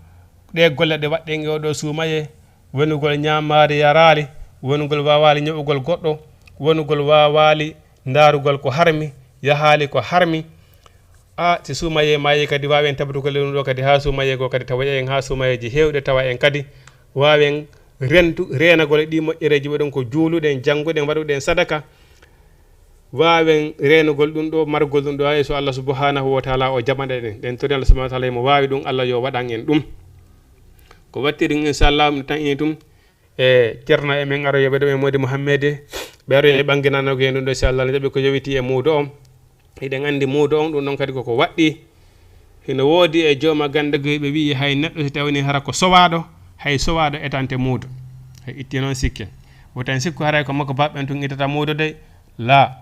de golle de wadde en do sumaye wonugol nyamaade yarali wonugol wawali nyewugol goddo wonugol wawali ndarugol ko harmi yahali ko harmi ti sumaye maye kadi wawen tabdu ko lenu do kadi ha sumaye go kadi tawaye en ha sumayeji hewde tawa en kadi wawen rentu renagol di moƴƴereji wadon ko juulude en jangude en wadude en sadaka wawen renugol dum do margol dum do ay so Allah subhanahu wa ta'ala o jabande den to Allah subhanahu wa ta'ala mo wawi dum Allah yo wadan en dum ko wattiri inshallah mi tan initum e cerna e men aro yebe do e modi Muhammad be aro e banginana ko en do inshallah ne ko yowiti e mudo om iden andi mudo on dum non kadi ko waddi hino wodi e joma gande go be wi hay neddo so tawni hara ko sowado hay sowado etante mudo hay itti non sikke wotan sikku hara ko makko babben tun itata mudo de la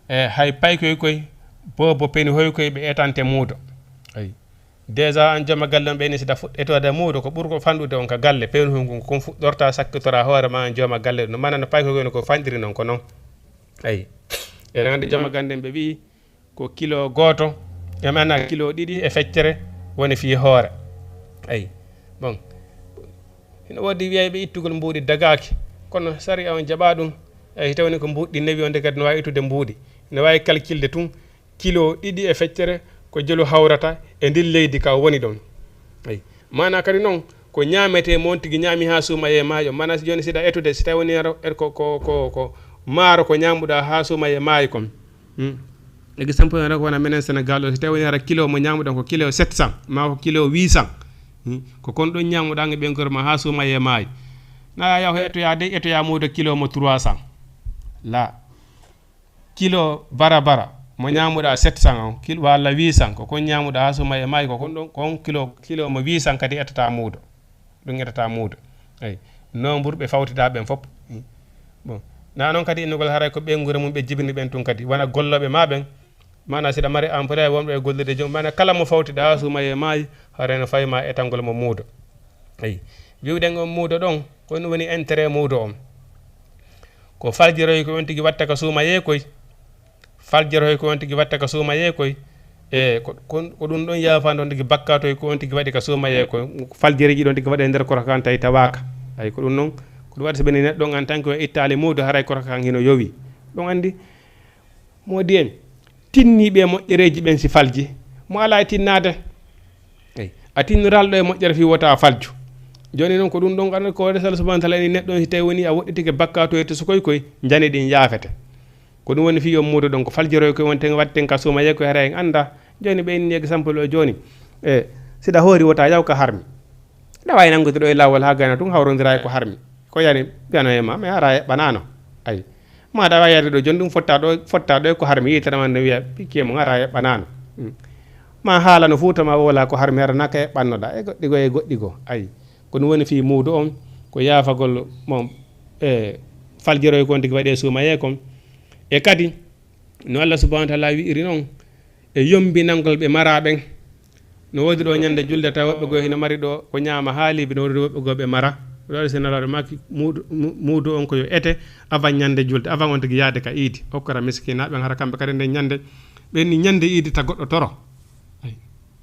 hay pay koy bobo peni hoy koy be etante mudo ay deja an joma galle be ni sida etode mudo ko burko fandude on ka galle peni hoy ko fuddorta sakkitora hoore ma an joma galle no manana pay koy ko fandiri non ko non ay e andi jama ganden be wi ko kilo goto e mana kilo didi e feccere woni fi hoore ay bon ina wodi wi'ayɓe ittugol mbuuɗi dagaki kono sari on jaɓa ɗum ay tawni ko mbuuɗi nawi onde kadi no wawi ittude mbuuɗi ne wawi calculde tun kilo ɗiɗi e feccere ko jelu hawrata e ndin leydi ka woni ɗon ay mana kadi noon ko ñamete mon tigui ñami ha suuma e maayo mana joni siɗa etude si tawi woni ko maaro ko ñamuɗa ha suuma e maayo kon exemple rek wona menen Sénégal o si tawi woni ara kilo mo ñamuɗon ko kilo 700 ma ko kilo 800 ko kon ɗon ñamuɗa nge ɓenkor ma ha suuma e maayo na yaw etoya muudo kilo mo 300 la kilo bara mo ñamuɗa 700 on kilo walla 800 ko kon ñamuɗa ha suuma e maayo ko kon ɗon kon kilo mo 800 kadi ettata muudo ɗum ettata muudo eyi non ɓurɓe fawtida ɓen fof bon na noon kadi innugol haray ko ɓengure mum ɓe jibini ɓen tun kadi wona golloɓe ma ɓen mana siɗa mari employé wonɓe e gollude joom mana kala mo fawtida ha suuma e maayi hareno fayma etangol mo muudo eyi wiwɗen on muudo ɗon ko ɗum woni intérêt muudo on ko faljiroy ko on tigui watta ka suuma yeekoy faljiroy ko on tigui watta ka suuma yeekoy e ko ɗum ɗon yafande on tigui bakkatoy ko on tigui waɗi ka suuma yeekoy faljireji ɗon tigui waɗe nder koto kan tawi tawaka ay ko ɗum noon ko ɗum waɗi so ɓeni neɗɗo en tant que ittali muudo haray koto kan hino yowi ɗum andi modi en tinniɓe moƴƴereji ɓen si falji mo ala e tinnade eyi a tinnoralɗo e moƴƴere fi wota falju joni noon ko ɗum ɗon anda ko resal subahana taala ni neɗɗo si tawi woni a woɗɗitike bakkato to sukoy koy jani ɗin yaafete ko ɗum woni fi yo muudo ɗon ko faljiroy koye wonten watten ka suuma yeekoy hara en anda joni ɓe inni exemple o joni e siɗa hoori wota yaw ka harmi ɗa wawi nangude ɗo e lawol ha gayna tun hawrodira e ko harmi ko yani biyano e ma mais hara e ɓanano ayi maɗa wawi yade ɗo joni ɗum fotta ɗo e ko harmi yitanama no wiya pikke mo hara e ɓanano ma haala no fuutama wola ko harmi hara naka e ɓannoɗa e goɗɗi go ayi ko ɗum woni fi muudo on ko yaafagol mon e faljiroy kon tigui waɗe suuma yeekon e kadi no Allah subahana wa taala wi'iri noon e yombinangol ɓe maraɓen no wodi ɗo ñande julde taw woɓɓe go hino mari ɗo ko ñaama haaliɓe no wodi woɓɓe go ɓe mara ɗo senalaɗo makki muudo on ko yo ete avant ñande julde avant on tigui yaade ka iidi hokkata miskinaɓe hara kamɓe kadi nde ñande ɓenni ñande iidi ta goɗɗo toro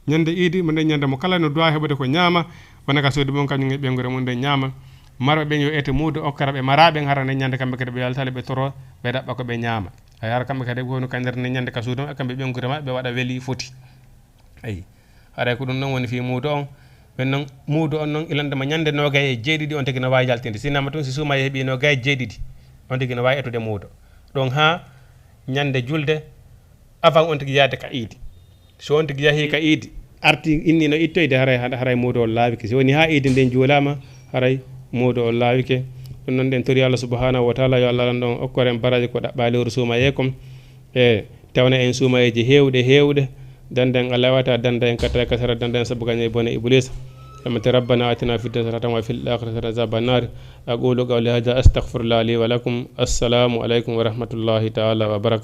ñande iidi mo nde ñande mo kala no dowa heɓude ko ñaama wona ka suudu mon kañum e ɓengure mum nde ñaama marɓe ɓen yo ete muudo okkara ɓe maraɓen hara nde ñande kamɓe kadi ɓe yaltale ɓe toro ɓe ɗaɓɓa ko ɓe ñaama ay hara kamɓe kadi woni ka nder nde ñande ka suudu kamɓe ɓengure ma ɓe waɗa weeli foti ayi haray ko ɗum noon woni fi muudo on ɓen noon muudo on noon ilandema ñande nogay e jeeɗiɗi on tigui no wawi yaltinde sinama tun si suuma heeɓi nogay e jeeɗiɗi on tigui no wawi etude muudo ɗon ha ñande julde avant on tigui yaade ka iidi so on tigui yaahi ka iidi arti inni no ittoyde haray muudo o laawike so woni ha iidi nden juulama haray muudo o laawike ɗum noon ɗen tori Allah subhanahu wa taala yo Allah ɗon okkoren baraji ko ɗaɓɓa lewru suuma yeekom e tewna en suumayeji hewɗe danden Allah wata danda en katta kasara danda en sabu gagne bone iblis amata rabbana atina fid dunya hasanatan wa fil akhirati azaban nar aqulu qawli hadha astaghfirullah li wa lakum assalamu alaykum wa rahmatullahi ta'ala wa barakatuh